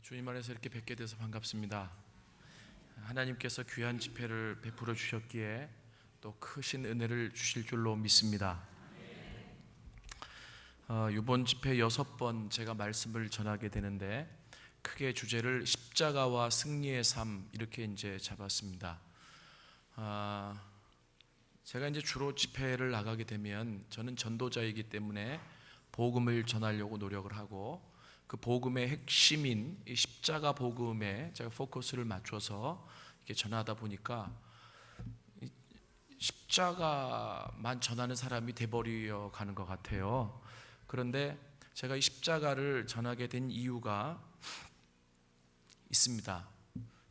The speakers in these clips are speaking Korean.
주님 안에서 이렇게 뵙게 돼서 반갑습니다. 하나님께서 귀한 집회를 베풀어 주셨기에 또 크신 은혜를 주실 줄로 믿습니다. 이번 집회 6번 제가 말씀을 전하게 되는데 크게 주제를 십자가와 승리의 삶 이렇게 이제 잡았습니다. 제가 이제 주로 집회를 나가게 되면 저는 전도자이기 때문에 복음을 전하려고 노력을 하고 그 복음의 핵심인 이 십자가 복음에 제가 포커스를 맞춰서 이렇게 전하다 보니까 십자가만 전하는 사람이 돼버려 가는 것 같아요. 그런데 제가 이 십자가를 전하게 된 이유가 있습니다.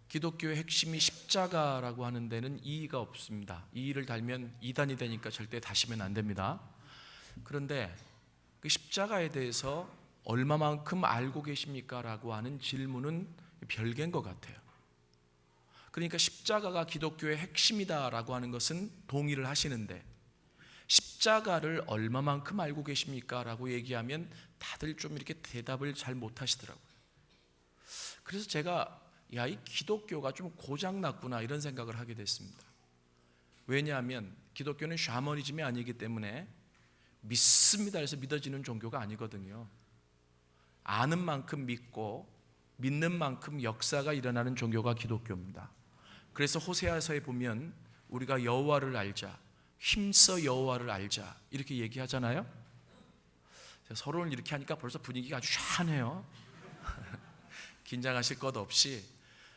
기독교의 핵심이 십자가라고 하는 데는 이의가 없습니다. 이의를 달면 이단이 되니까 절대 다시면 안 됩니다. 그런데 그 십자가에 대해서 얼마만큼 알고 계십니까? 라고 하는 질문은 별개인 것 같아요. 그러니까 십자가가 기독교의 핵심이다 라고 하는 것은 동의를 하시는데 십자가를 얼마만큼 알고 계십니까? 라고 얘기하면 다들 좀 이렇게 대답을 잘 못하시더라고요. 그래서 제가 이 기독교가 좀 고장났구나 이런 생각을 하게 됐습니다. 왜냐하면 기독교는 샤머니즘이 아니기 때문에 믿습니다 해서 믿어지는 종교가 아니거든요. 아는 만큼 믿고 믿는 만큼 역사가 일어나는 종교가 기독교입니다. 그래서 호세아서에 보면 우리가 여호와를 알자, 힘써 여호와를 알자 이렇게 얘기하잖아요. 서로를 이렇게 하니까 벌써 분위기가 아주 샤네요. 긴장하실 것 없이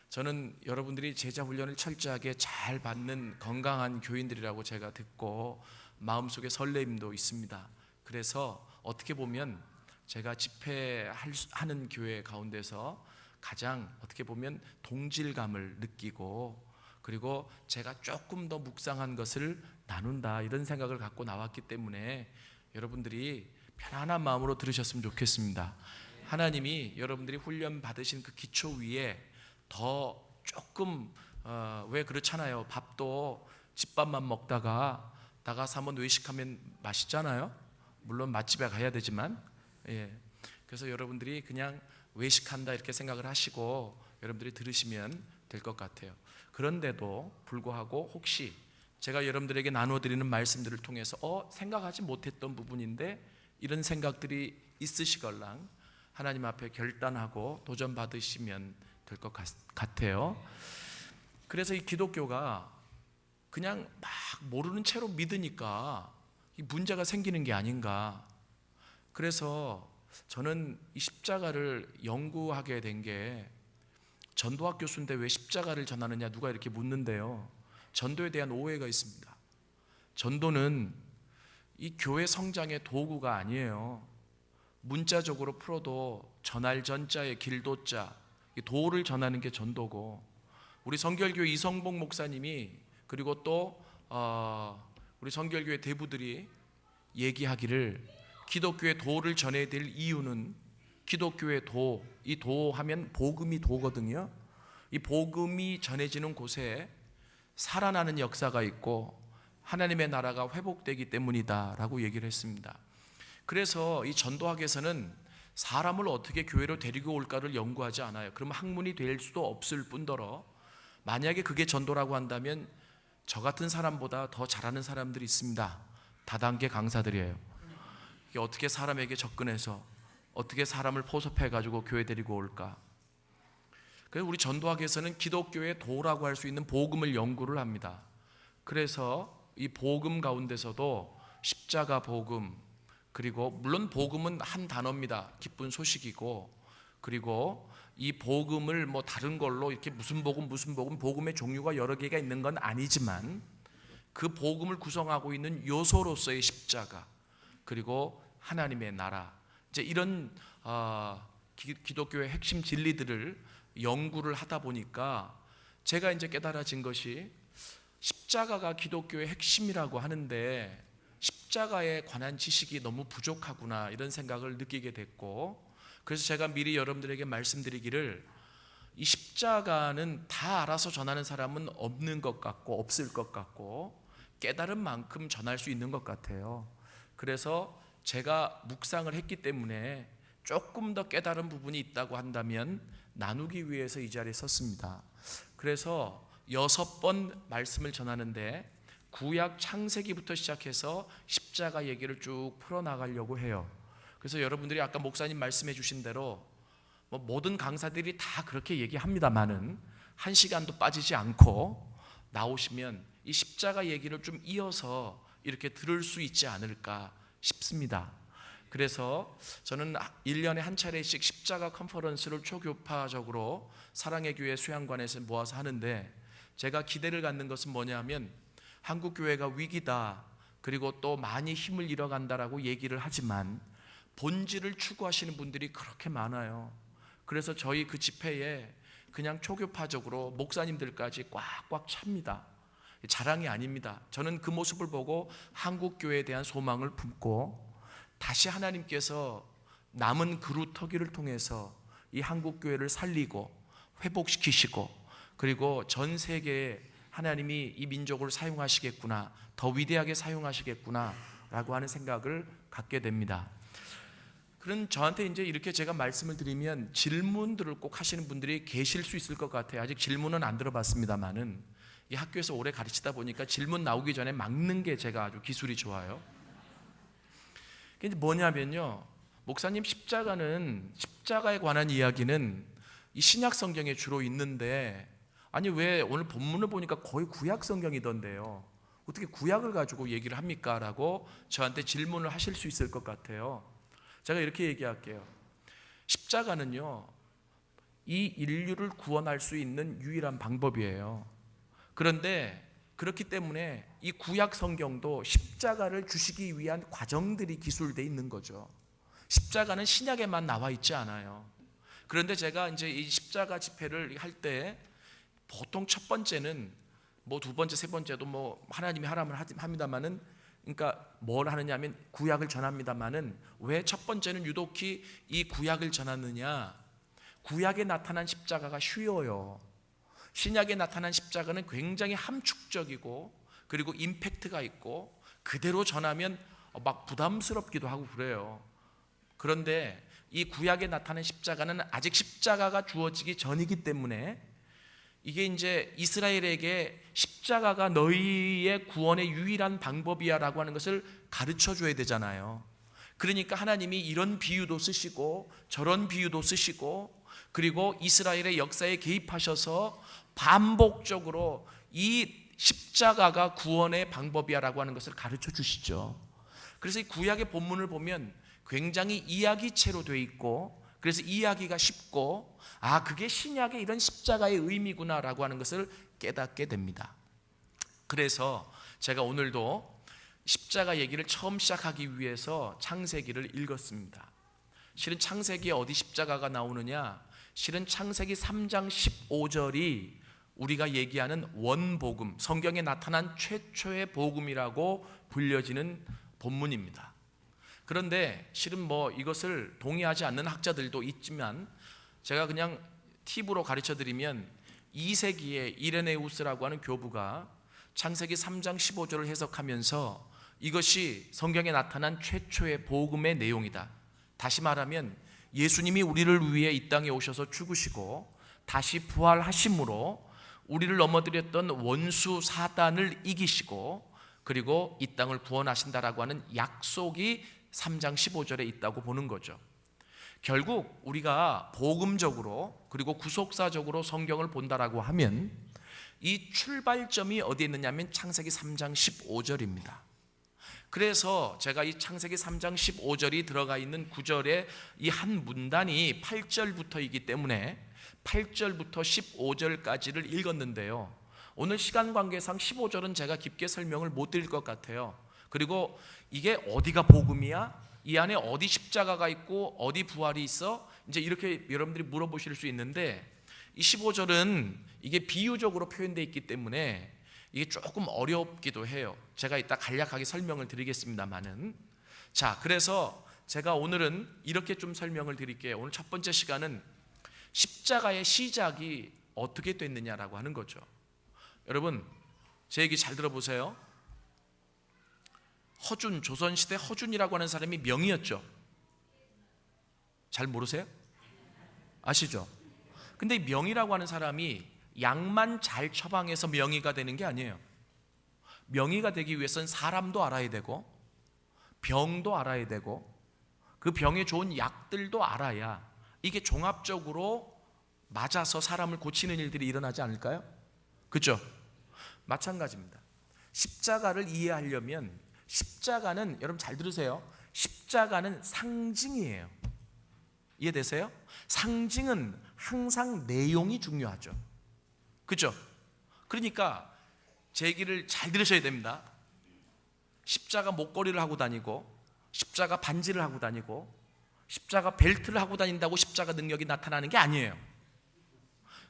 저는 여러분들이 제자 훈련을 철저하게 잘 받는 건강한 교인들이라고 제가 듣고 마음속에 설레임도 있습니다. 그래서 어떻게 보면 제가 집회하는 교회 가운데서 가장 어떻게 보면 동질감을 느끼고 그리고 제가 조금 더 묵상한 것을 나눈다 이런 생각을 갖고 나왔기 때문에 여러분들이 편안한 마음으로 들으셨으면 좋겠습니다. 하나님이 여러분들이 훈련 받으신 그 기초 위에 더 조금 왜 그렇잖아요. 밥도 집밥만 먹다가 나가서 한번 외식하면 맛있잖아요. 물론 맛집에 가야 되지만 그래서 여러분들이 그냥 외식한다 이렇게 생각을 하시고 여러분들이 들으시면 될 것 같아요. 그런데도 불구하고 혹시 제가 여러분들에게 나눠드리는 말씀들을 통해서 생각하지 못했던 부분인데 이런 생각들이 있으시걸랑 하나님 앞에 결단하고 도전 받으시면 될 것 같아요. 그래서 이 기독교가 그냥 막 모르는 채로 믿으니까 이 문제가 생기는 게 아닌가. 그래서 저는 이 십자가를 연구하게 된 게 전도학 교수인데 왜 십자가를 전하느냐 누가 이렇게 묻는데요. 전도에 대한 오해가 있습니다. 전도는 이 교회 성장의 도구가 아니에요. 문자적으로 풀어도 전할 전자에 길도자 도를 전하는 게 전도고 우리 성결교회 이성복 목사님이 그리고 또 우리 성결교회 대부들이 얘기하기를 기독교의 도를 전해야 될 이유는 기독교의 도, 이 도 하면 복음이 도거든요. 이 복음이 전해지는 곳에 살아나는 역사가 있고 하나님의 나라가 회복되기 때문이다 라고 얘기를 했습니다. 그래서 이 전도학에서는 사람을 어떻게 교회로 데리고 올까를 연구하지 않아요. 그러면 학문이 될 수도 없을 뿐더러 만약에 그게 전도라고 한다면 저 같은 사람보다 더 잘하는 사람들이 있습니다. 다단계 강사들이에요. 어떻게 사람에게 접근해서 어떻게 사람을 포섭해가지고 교회 데리고 올까. 그래서 우리 전도학에서는 기독교의 도라고 할 수 있는 복음을 연구를 합니다. 그래서 이 복음 가운데서도 십자가 복음 그리고 물론 복음은 한 단어입니다. 기쁜 소식이고 그리고 이 복음을 뭐 다른 걸로 이렇게 무슨 복음 복음의 종류가 여러 개가 있는 건 아니지만 그 복음을 구성하고 있는 요소로서의 십자가 그리고 하나님의 나라 이제 이런 기독교의 핵심 진리들을 연구를 하다 보니까 제가 이제 깨달아진 것이 십자가가 기독교의 핵심이라고 하는데 십자가에 관한 지식이 너무 부족하구나 이런 생각을 느끼게 됐고 그래서 제가 미리 여러분들에게 말씀드리기를 이 십자가는 다 알아서 전하는 사람은 없는 것 같고 없을 것 같고 깨달은 만큼 전할 수 있는 것 같아요. 그래서 제가 묵상을 했기 때문에 조금 더 깨달은 부분이 있다고 한다면 나누기 위해서 이 자리에 섰습니다. 그래서 6번 말씀을 전하는데 구약 창세기부터 시작해서 십자가 얘기를 쭉 풀어나가려고 해요. 그래서 여러분들이 아까 목사님 말씀해 주신 대로 모든 강사들이 다 그렇게 얘기합니다마는 한 시간도 빠지지 않고 나오시면 이 십자가 얘기를 좀 이어서 이렇게 들을 수 있지 않을까 싶습니다. 그래서 저는 1년에 한 차례씩 십자가 컨퍼런스를 초교파적으로 사랑의 교회 수양관에서 모아서 하는데, 제가 기대를 갖는 것은 뭐냐면 한국교회가 위기다, 그리고 또 많이 힘을 잃어간다라고 얘기를 하지만 본질을 추구하시는 분들이 그렇게 많아요. 그래서 저희 그 집회에 그냥 초교파적으로 목사님들까지 꽉꽉 찹니다. 자랑이 아닙니다. 저는 그 모습을 보고 한국교회에 대한 소망을 품고 다시 하나님께서 남은 그루터기를 통해서 이 한국교회를 살리고 회복시키시고, 그리고 전 세계에 하나님이 이 민족을 사용하시겠구나, 더 위대하게 사용하시겠구나 라고 하는 생각을 갖게 됩니다. 그런 저한테 이제 이렇게 제가 말씀을 드리면 질문들을 꼭 하시는 분들이 계실 수 있을 것 같아요. 아직 질문은 안 들어봤습니다만은 이 학교에서 오래 가르치다 보니까 질문 나오기 전에 막는 게 제가 아주 기술이 좋아요. 그게 뭐냐면요, 목사님 십자가에 관한 이야기는 이 신약 성경에 주로 있는데, 아니 왜 오늘 본문을 보니까 거의 구약 성경이던데요, 어떻게 구약을 가지고 얘기를 합니까? 라고 저한테 질문을 하실 수 있을 것 같아요. 제가 이렇게 얘기할게요. 십자가는요, 이 인류를 구원할 수 있는 유일한 방법이에요. 그런데 그렇기 때문에 이 구약 성경도 십자가를 주시기 위한 과정들이 기술되어 있는 거죠. 십자가는 신약에만 나와 있지 않아요. 그런데 제가 이제 이 십자가 집회를 할 때 보통 첫 번째는 두 번째, 세 번째도 하나님이 하라면 합니다만은, 그러니까 뭘 하느냐면 구약을 전합니다만은, 왜 첫 번째는 유독히 이 구약을 전하느냐? 구약에 나타난 십자가가 쉬워요. 신약에 나타난 십자가는 굉장히 함축적이고, 그리고 임팩트가 있고, 그대로 전하면 막 부담스럽기도 하고 그래요. 그런데 이 구약에 나타난 십자가는 아직 십자가가 주어지기 전이기 때문에, 이게 이제 이스라엘에게 십자가가 너희의 구원의 유일한 방법이야 라고 하는 것을 가르쳐 줘야 되잖아요. 그러니까 하나님이 이런 비유도 쓰시고 저런 비유도 쓰시고, 그리고 이스라엘의 역사에 개입하셔서 반복적으로 이 십자가가 구원의 방법이야 라고 하는 것을 가르쳐 주시죠. 그래서 이 구약의 본문을 보면 굉장히 이야기체로 되어 있고, 그래서 이해하기가 쉽고, 그게 신약의 이런 십자가의 의미구나 라고 하는 것을 깨닫게 됩니다. 그래서 제가 오늘도 십자가 얘기를 처음 시작하기 위해서 창세기를 읽었습니다. 실은 창세기에 어디 십자가가 나오느냐, 실은 창세기 3장 15절이 우리가 얘기하는 원복음, 성경에 나타난 최초의 복음이라고 불려지는 본문입니다. 그런데 실은 이것을 동의하지 않는 학자들도 있지만, 제가 그냥 팁으로 가르쳐 드리면 2세기에 이레네우스라고 하는 교부가 창세기 3장 15절을 해석하면서 이것이 성경에 나타난 최초의 복음의 내용이다. 다시 말하면 예수님이 우리를 위해 이 땅에 오셔서 죽으시고 다시 부활하심으로 우리를 넘어뜨렸던 원수 사단을 이기시고, 그리고 이 땅을 구원하신다라고 하는 약속이 3장 15절에 있다고 보는 거죠. 결국 우리가 복음적으로 그리고 구속사적으로 성경을 본다라고 하면 이 출발점이 어디에 있느냐면 창세기 3장 15절입니다. 그래서 제가 이 창세기 3장 15절이 들어가 있는 구절의 이 한 문단이 8절부터이기 때문에 8절부터 15절까지를 읽었는데요, 오늘 시간 관계상 15절은 제가 깊게 설명을 못 드릴 것 같아요. 그리고 이게 어디가 복음이야? 이 안에 어디 십자가가 있고 어디 부활이 있어? 이제 이렇게 여러분들이 물어보실 수 있는데, 이 15절은 이게 비유적으로 표현되어 있기 때문에 이게 조금 어렵기도 해요. 제가 이따 간략하게 설명을 드리겠습니다만은, 자, 그래서 제가 오늘은 이렇게 좀 설명을 드릴게요. 오늘 첫 번째 시간은 십자가의 시작이 어떻게 됐느냐라고 하는 거죠. 여러분, 제 얘기 잘 들어보세요. 허준, 조선시대 허준이라고 하는 사람이 명이었죠. 잘 모르세요? 아시죠? 근데 이 명의라고 하는 사람이 약만 잘 처방해서 명의가 되는 게 아니에요. 명의가 되기 위해서는 사람도 알아야 되고 병도 알아야 되고 그 병에 좋은 약들도 알아야 이게 종합적으로 맞아서 사람을 고치는 일들이 일어나지 않을까요? 그렇죠? 마찬가지입니다. 십자가를 이해하려면 십자가는, 여러분 잘 들으세요, 십자가는 상징이에요. 이해되세요? 상징은 항상 내용이 중요하죠. 그렇죠? 그러니까 제 얘기를 잘 들으셔야 됩니다. 십자가 목걸이를 하고 다니고 십자가 반지를 하고 다니고 십자가 벨트를 하고 다닌다고 십자가 능력이 나타나는 게 아니에요.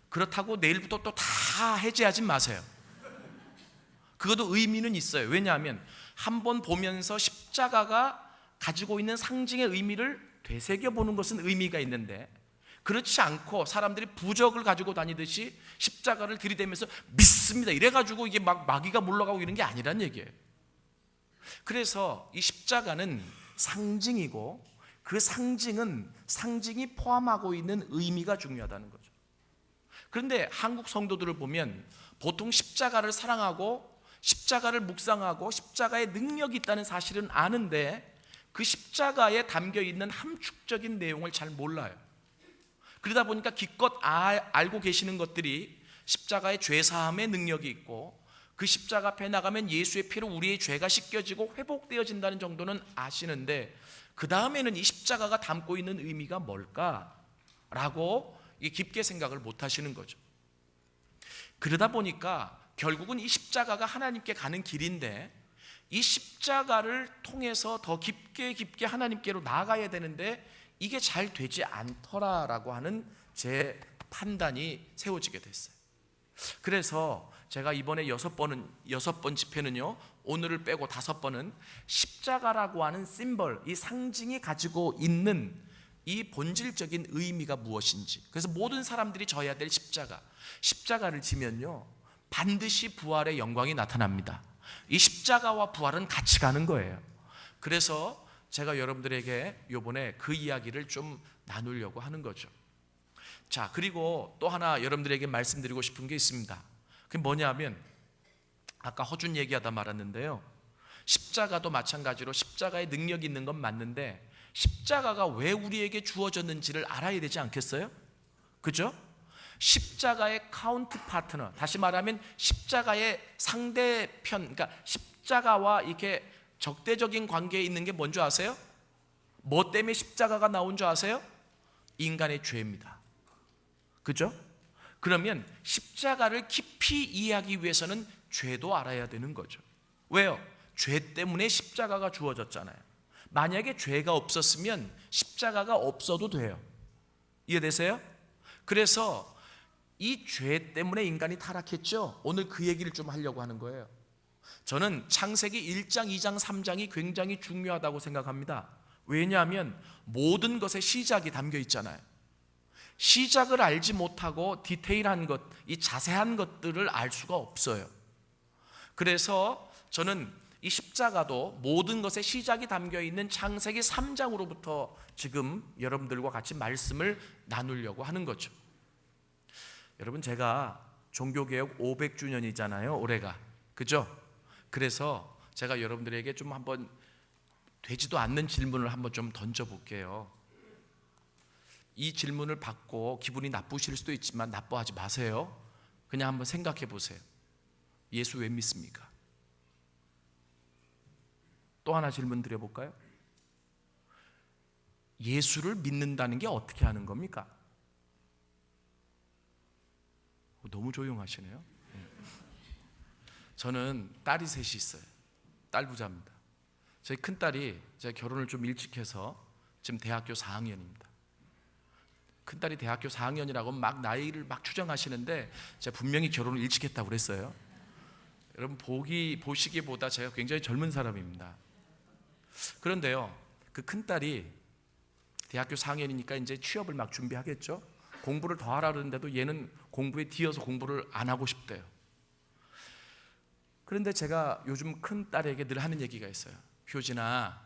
그렇다고 내일부터 또 다 해제하지 마세요. 그것도 의미는 있어요. 왜냐하면 한번 보면서 십자가가 가지고 있는 상징의 의미를 되새겨보는 것은 의미가 있는데, 그렇지 않고 사람들이 부적을 가지고 다니듯이 십자가를 들이대면서 믿습니다 이래가지고 이게 막 마귀가 물러가고 이런 게 아니란 얘기예요. 그래서 이 십자가는 상징이고 그 상징은 상징이 포함하고 있는 의미가 중요하다는 거죠. 그런데 한국 성도들을 보면 보통 십자가를 사랑하고 십자가를 묵상하고 십자가에 능력이 있다는 사실은 아는데 그 십자가에 담겨있는 함축적인 내용을 잘 몰라요. 그러다 보니까 기껏 알고 계시는 것들이 십자가의 죄사함의 능력이 있고 그 십자가 앞에 나가면 예수의 피로 우리의 죄가 씻겨지고 회복되어진다는 정도는 아시는데, 그 다음에는 이 십자가가 담고 있는 의미가 뭘까라고 깊게 생각을 못 하시는 거죠. 그러다 보니까 결국은 이 십자가가 하나님께 가는 길인데 이 십자가를 통해서 더 깊게 하나님께로 나아가야 되는데 이게 잘 되지 않더라라고 하는 제 판단이 세워지게 됐어요. 그래서 제가 이번에 6번 집회는요, 오늘을 빼고 5번은 십자가라고 하는 심벌, 이 상징이 가지고 있는 이 본질적인 의미가 무엇인지, 그래서 모든 사람들이 져야 될 십자가를 지면요 반드시 부활의 영광이 나타납니다. 이 십자가와 부활은 같이 가는 거예요. 그래서 제가 여러분들에게 이번에 그 이야기를 좀 나누려고 하는 거죠. 자, 그리고 또 하나 여러분들에게 말씀드리고 싶은 게 있습니다. 그게 뭐냐면 아까 허준 얘기하다 말았는데요, 십자가도 마찬가지로 십자가에 능력이 있는 건 맞는데 십자가가 왜 우리에게 주어졌는지를 알아야 되지 않겠어요? 그죠? 십자가의 카운트 파트너, 다시 말하면 십자가의 상대편, 그러니까 십자가와 이렇게 적대적인 관계에 있는 게 뭔지 아세요? 뭐 때문에 십자가가 나온 줄 아세요? 인간의 죄입니다. 그죠? 그러면 십자가를 깊이 이해하기 위해서는 죄도 알아야 되는 거죠. 왜요? 죄 때문에 십자가가 주어졌잖아요. 만약에 죄가 없었으면 십자가가 없어도 돼요. 이해되세요? 그래서 이 죄 때문에 인간이 타락했죠. 오늘 그 얘기를 좀 하려고 하는 거예요. 저는 창세기 1장, 2장, 3장이 굉장히 중요하다고 생각합니다. 왜냐하면 모든 것의 시작이 담겨 있잖아요. 시작을 알지 못하고 디테일한 것, 이 자세한 것들을 알 수가 없어요. 그래서 저는 이 십자가도 모든 것의 시작이 담겨 있는 창세기 3장으로부터 지금 여러분들과 같이 말씀을 나누려고 하는 거죠. 여러분, 제가 종교개혁 500주년이잖아요 올해가. 그죠? 그래서 제가 여러분들에게 좀 한번 되지도 않는 질문을 한번 좀 던져볼게요. 이 질문을 받고 기분이 나쁘실 수도 있지만 나빠하지 마세요. 그냥 한번 생각해 보세요. 예수 왜 믿습니까? 또 하나 질문 드려볼까요? 예수를 믿는다는 게 어떻게 하는 겁니까? 너무 조용하시네요. 저는 딸이 셋이 있어요. 딸 부자입니다. 저희 큰딸이 제가 결혼을 좀 일찍 해서 지금 대학교 4학년입니다. 큰딸이 대학교 4학년이라고 막 나이를 막 추정하시는데 제가 분명히 결혼을 일찍 했다고 그랬어요. 여러분 보시기보다 제가 굉장히 젊은 사람입니다. 그런데요, 그 큰딸이 대학교 4학년이니까 이제 취업을 막 준비하겠죠. 공부를 더 하라 그러는데도 얘는 공부에 뒤어서 공부를 안 하고 싶대요. 그런데 제가 요즘 큰딸에게 늘 하는 얘기가 있어요. 효진아,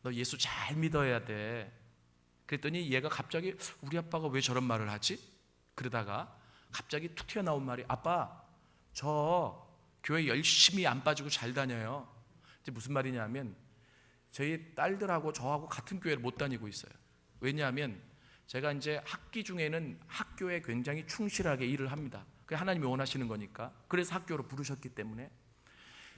너 예수 잘 믿어야 돼. 그랬더니 얘가 갑자기 우리 아빠가 왜 저런 말을 하지? 그러다가 갑자기 툭 튀어나온 말이, 아빠 저 교회 열심히 안 빠지고 잘 다녀요. 이제 무슨 말이냐면 저희 딸들하고 저하고 같은 교회를 못 다니고 있어요. 왜냐하면 제가 이제 학기 중에는 학교에 굉장히 충실하게 일을 합니다. 그게 하나님이 원하시는 거니까. 그래서 학교로 부르셨기 때문에.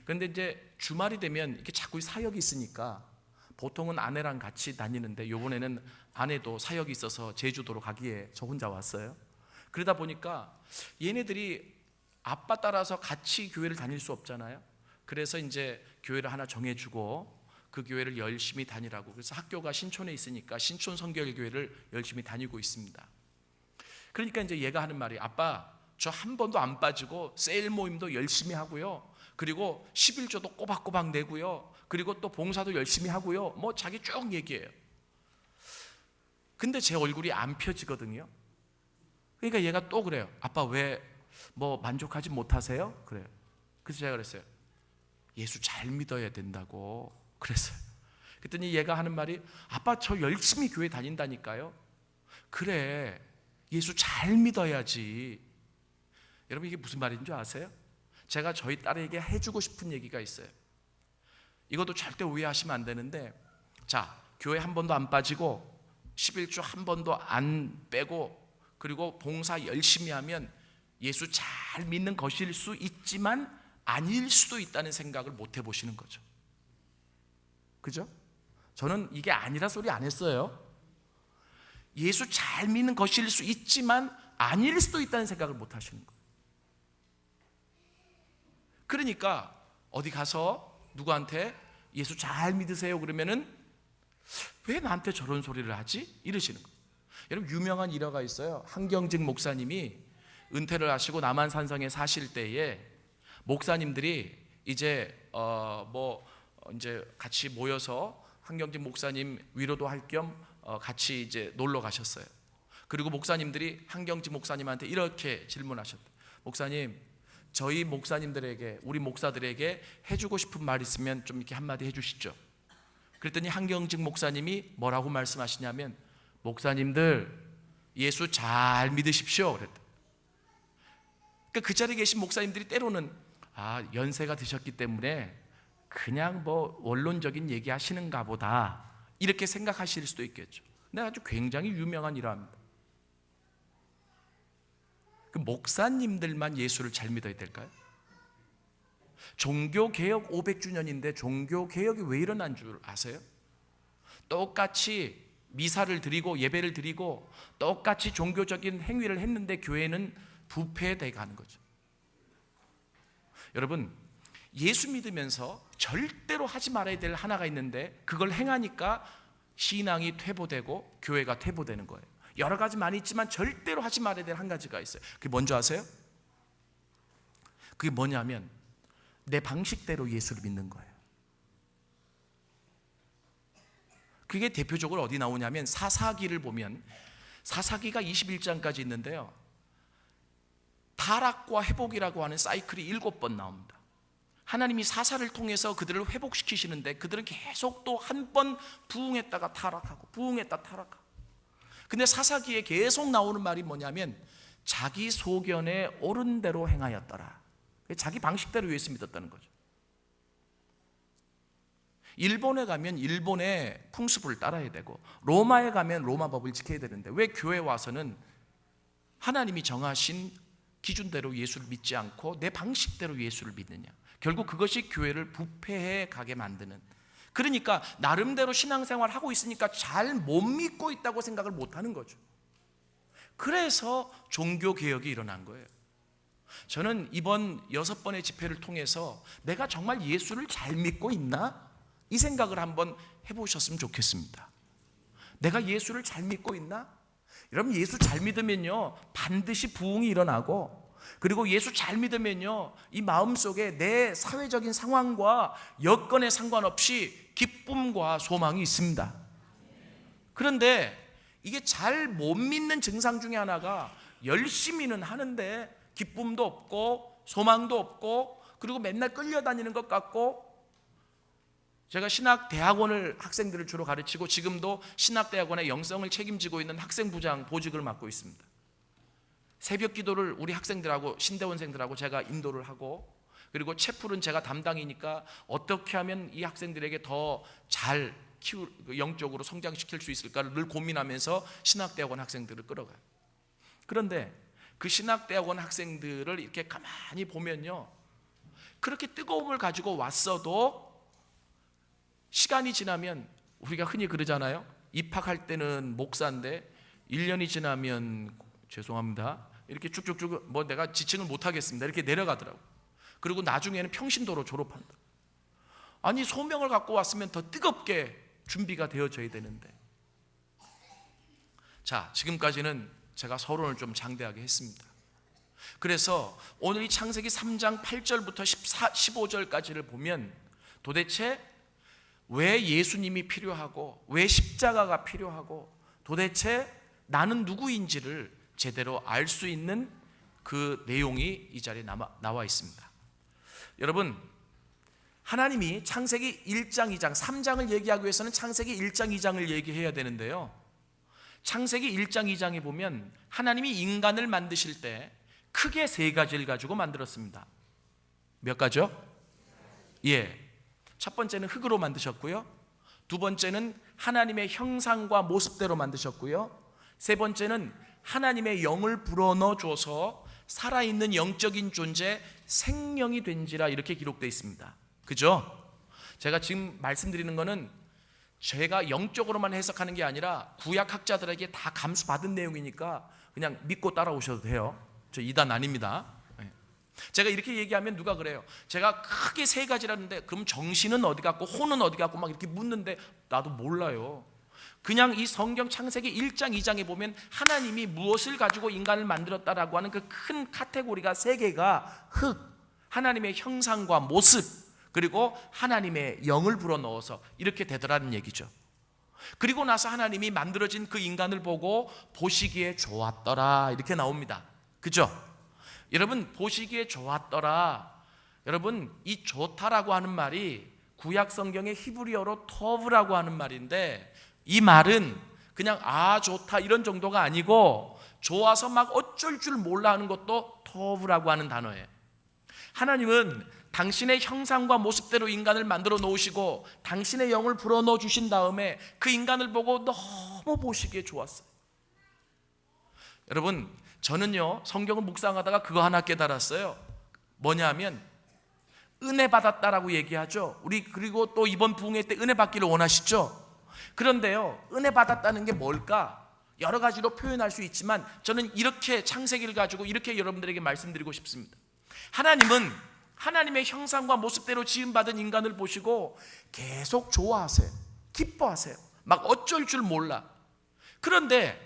그런데 이제 주말이 되면 이렇게 자꾸 사역이 있으니까 보통은 아내랑 같이 다니는데 이번에는 아내도 사역이 있어서 제주도로 가기에 저 혼자 왔어요. 그러다 보니까 얘네들이 아빠 따라서 같이 교회를 다닐 수 없잖아요. 그래서 이제 교회를 하나 정해주고 그 교회를 열심히 다니라고. 그래서 학교가 신촌에 있으니까 신촌 성결교회를 열심히 다니고 있습니다. 그러니까 이제 얘가 하는 말이, 아빠 저 한 번도 안 빠지고 세일 모임도 열심히 하고요, 그리고 11조도 꼬박꼬박 내고요, 그리고 또 봉사도 열심히 하고요, 뭐 자기 쭉 얘기해요. 근데 제 얼굴이 안 펴지거든요. 그러니까 얘가 또 그래요. 아빠 왜 뭐 만족하지 못하세요? 그래요. 그래서 제가 그랬어요. 예수 잘 믿어야 된다고 그랬어요. 그랬더니 얘가 하는 말이, 아빠 저 열심히 교회 다닌다니까요. 그래, 예수 잘 믿어야지. 여러분 이게 무슨 말인 줄 아세요? 제가 저희 딸에게 해주고 싶은 얘기가 있어요. 이것도 절대 오해하시면 안 되는데, 자, 교회 한 번도 안 빠지고 11조 한 번도 안 빼고 그리고 봉사 열심히 하면 예수 잘 믿는 것일 수 있지만 아닐 수도 있다는 생각을 못 해보시는 거죠. 그죠? 저는 이게 아니라 소리 안 했어요. 예수 잘 믿는 것일 수 있지만 아닐 수도 있다는 생각을 못 하시는 거예요. 그러니까 어디 가서 누구한테 예수 잘 믿으세요 그러면은 왜 나한테 저런 소리를 하지? 이러시는 거예요. 여러분 이유명한 일화가 있어요. 한경직 목사님이 은퇴를 하시고 남한산성에 사실 때에 목사님들이 이제 이제 같이 모여서 한경직 목사님 위로도 할 겸 같이 이제 놀러 가셨어요. 그리고 목사님들이 한경직 목사님한테 이렇게 질문하셨대요. 목사님, 저희 목사님들에게, 우리 목사들에게 해주고 싶은 말 있으면 좀 이렇게 한마디 해주시죠. 그랬더니 한경직 목사님이 뭐라고 말씀하시냐면, 목사님들 예수 잘 믿으십시오 그랬다. 그러니까 그 자리에 계신 목사님들이 때로는 연세가 드셨기 때문에 그냥 뭐 원론적인 얘기 하시는가 보다 이렇게 생각하실 수도 있겠죠. 근데 아주 굉장히 유명한 일화입니다. 그 목사님들만 예수를 잘 믿어야 될까요? 종교개혁 500주년인데 종교개혁이 왜 일어난 줄 아세요? 똑같이 미사를 드리고 예배를 드리고 똑같이 종교적인 행위를 했는데 교회는 부패돼 가는 거죠. 여러분, 예수 믿으면서 절대로 하지 말아야 될 하나가 있는데 그걸 행하니까 신앙이 퇴보되고 교회가 퇴보되는 거예요. 여러 가지 많이 있지만 절대로 하지 말아야 될 한 가지가 있어요. 그게 뭔지 아세요? 그게 뭐냐면 내 방식대로 예수를 믿는 거예요. 그게 대표적으로 어디 나오냐면 사사기를 보면 사사기가 21장까지 있는데요, 타락과 회복이라고 하는 사이클이 7번 나옵니다. 하나님이 사사를 통해서 그들을 회복시키시는데 그들은 계속 또 한 번 부흥했다가 타락하고 부흥했다 타락하고. 근데 사사기에 계속 나오는 말이 뭐냐면 자기 소견에 옳은 대로 행하였더라. 자기 방식대로 예수 믿었다는 거죠. 일본에 가면 일본의 풍습을 따라야 되고 로마에 가면 로마 법을 지켜야 되는데 왜 교회에 와서는 하나님이 정하신 기준대로 예수를 믿지 않고 내 방식대로 예수를 믿느냐. 결국 그것이 교회를 부패해 가게 만드는, 그러니까 나름대로 신앙생활 하고 있으니까 잘 못 믿고 있다고 생각을 못하는 거죠. 그래서 종교개혁이 일어난 거예요. 저는 이번 6번의 집회를 통해서 내가 정말 예수를 잘 믿고 있나? 이 생각을 한번 해보셨으면 좋겠습니다. 내가 예수를 잘 믿고 있나? 여러분, 예수 잘 믿으면요 반드시 부흥이 일어나고, 그리고 예수 잘 믿으면요 이 마음속에 내 사회적인 상황과 여건에 상관없이 기쁨과 소망이 있습니다. 그런데 이게 잘 못 믿는 증상 중에 하나가 열심히는 하는데 기쁨도 없고 소망도 없고 그리고 맨날 끌려다니는 것 같고. 제가 신학대학원을 학생들을 주로 가르치고 지금도 신학대학원의 영성을 책임지고 있는 학생부장 보직을 맡고 있습니다. 새벽 기도를 우리 학생들하고 신대원생들하고 제가 인도를 하고, 그리고 채플은 제가 담당이니까 어떻게 하면 이 학생들에게 더 잘 영적으로 성장시킬 수 있을까를 늘 고민하면서 신학대학원 학생들을 끌어가요. 그런데 그 신학대학원 학생들을 이렇게 가만히 보면요, 그렇게 뜨거움을 가지고 왔어도 시간이 지나면, 우리가 흔히 그러잖아요. 입학할 때는 목사인데 1년이 지나면 죄송합니다, 이렇게 쭉쭉쭉 뭐 내가 지칭을 못하겠습니다, 이렇게 내려가더라고. 그리고 나중에는 평신도로 졸업한다. 아니, 소명을 갖고 왔으면 더 뜨겁게 준비가 되어져야 되는데. 자, 지금까지는 제가 서론을 좀 장대하게 했습니다. 그래서 오늘 이 창세기 3장 8절부터 15절까지를 보면 도대체 왜 예수님이 필요하고 왜 십자가가 필요하고 도대체 나는 누구인지를 제대로 알 수 있는 그 내용이 이 자리에 나와 있습니다. 여러분, 하나님이 창세기 1장, 2장, 3장을 얘기하기 위해서는 창세기 1장, 2장을 얘기해야 되는데요, 창세기 1장, 2장에 보면 하나님이 인간을 만드실 때 크게 세 가지를 가지고 만들었습니다. 몇 가지요? 예. 첫 번째는 흙으로 만드셨고요, 두 번째는 하나님의 형상과 모습대로 만드셨고요, 세 번째는 하나님의 영을 불어넣어 줘서 살아있는 영적인 존재 생명이 된지라 이렇게 기록되어 있습니다. 그죠? 제가 지금 말씀드리는 거는 제가 영적으로만 해석하는 게 아니라 구약학자들에게 다 감수받은 내용이니까 그냥 믿고 따라오셔도 돼요. 저 이단 아닙니다. 제가 이렇게 얘기하면 누가 그래요, 제가 크게 세 가지라는데 그럼 정신은 어디 갔고 혼은 어디 갔고 막 이렇게 묻는데 나도 몰라요. 그냥 이 성경 창세기 1장 2장에 보면 하나님이 무엇을 가지고 인간을 만들었다라고 하는 그 큰 카테고리가 세 개가 흙, 하나님의 형상과 모습, 그리고 하나님의 영을 불어넣어서 이렇게 되더라는 얘기죠. 그리고 나서 하나님이 만들어진 그 인간을 보고 보시기에 좋았더라 이렇게 나옵니다. 그죠? 여러분, 보시기에 좋았더라, 여러분 이 좋다라고 하는 말이 구약 성경의 히브리어로 터브라고 하는 말인데, 이 말은 그냥 아 좋다 이런 정도가 아니고 좋아서 막 어쩔 줄 몰라 하는 것도 터브라고 하는 단어예요. 하나님은 당신의 형상과 모습대로 인간을 만들어 놓으시고 당신의 영을 불어넣어 주신 다음에 그 인간을 보고 너무 보시기에 좋았어요. 여러분, 저는요 성경을 묵상하다가 그거 하나 깨달았어요. 뭐냐 하면 은혜 받았다라고 얘기하죠. 우리 그리고 또 이번 부흥회 때 은혜 받기를 원하시죠. 그런데요, 은혜 받았다는 게 뭘까? 여러 가지로 표현할 수 있지만 저는 이렇게 창세기를 가지고 이렇게 여러분들에게 말씀드리고 싶습니다. 하나님은 하나님의 형상과 모습대로 지음받은 인간을 보시고 계속 좋아하세요. 기뻐하세요. 막 어쩔 줄 몰라. 그런데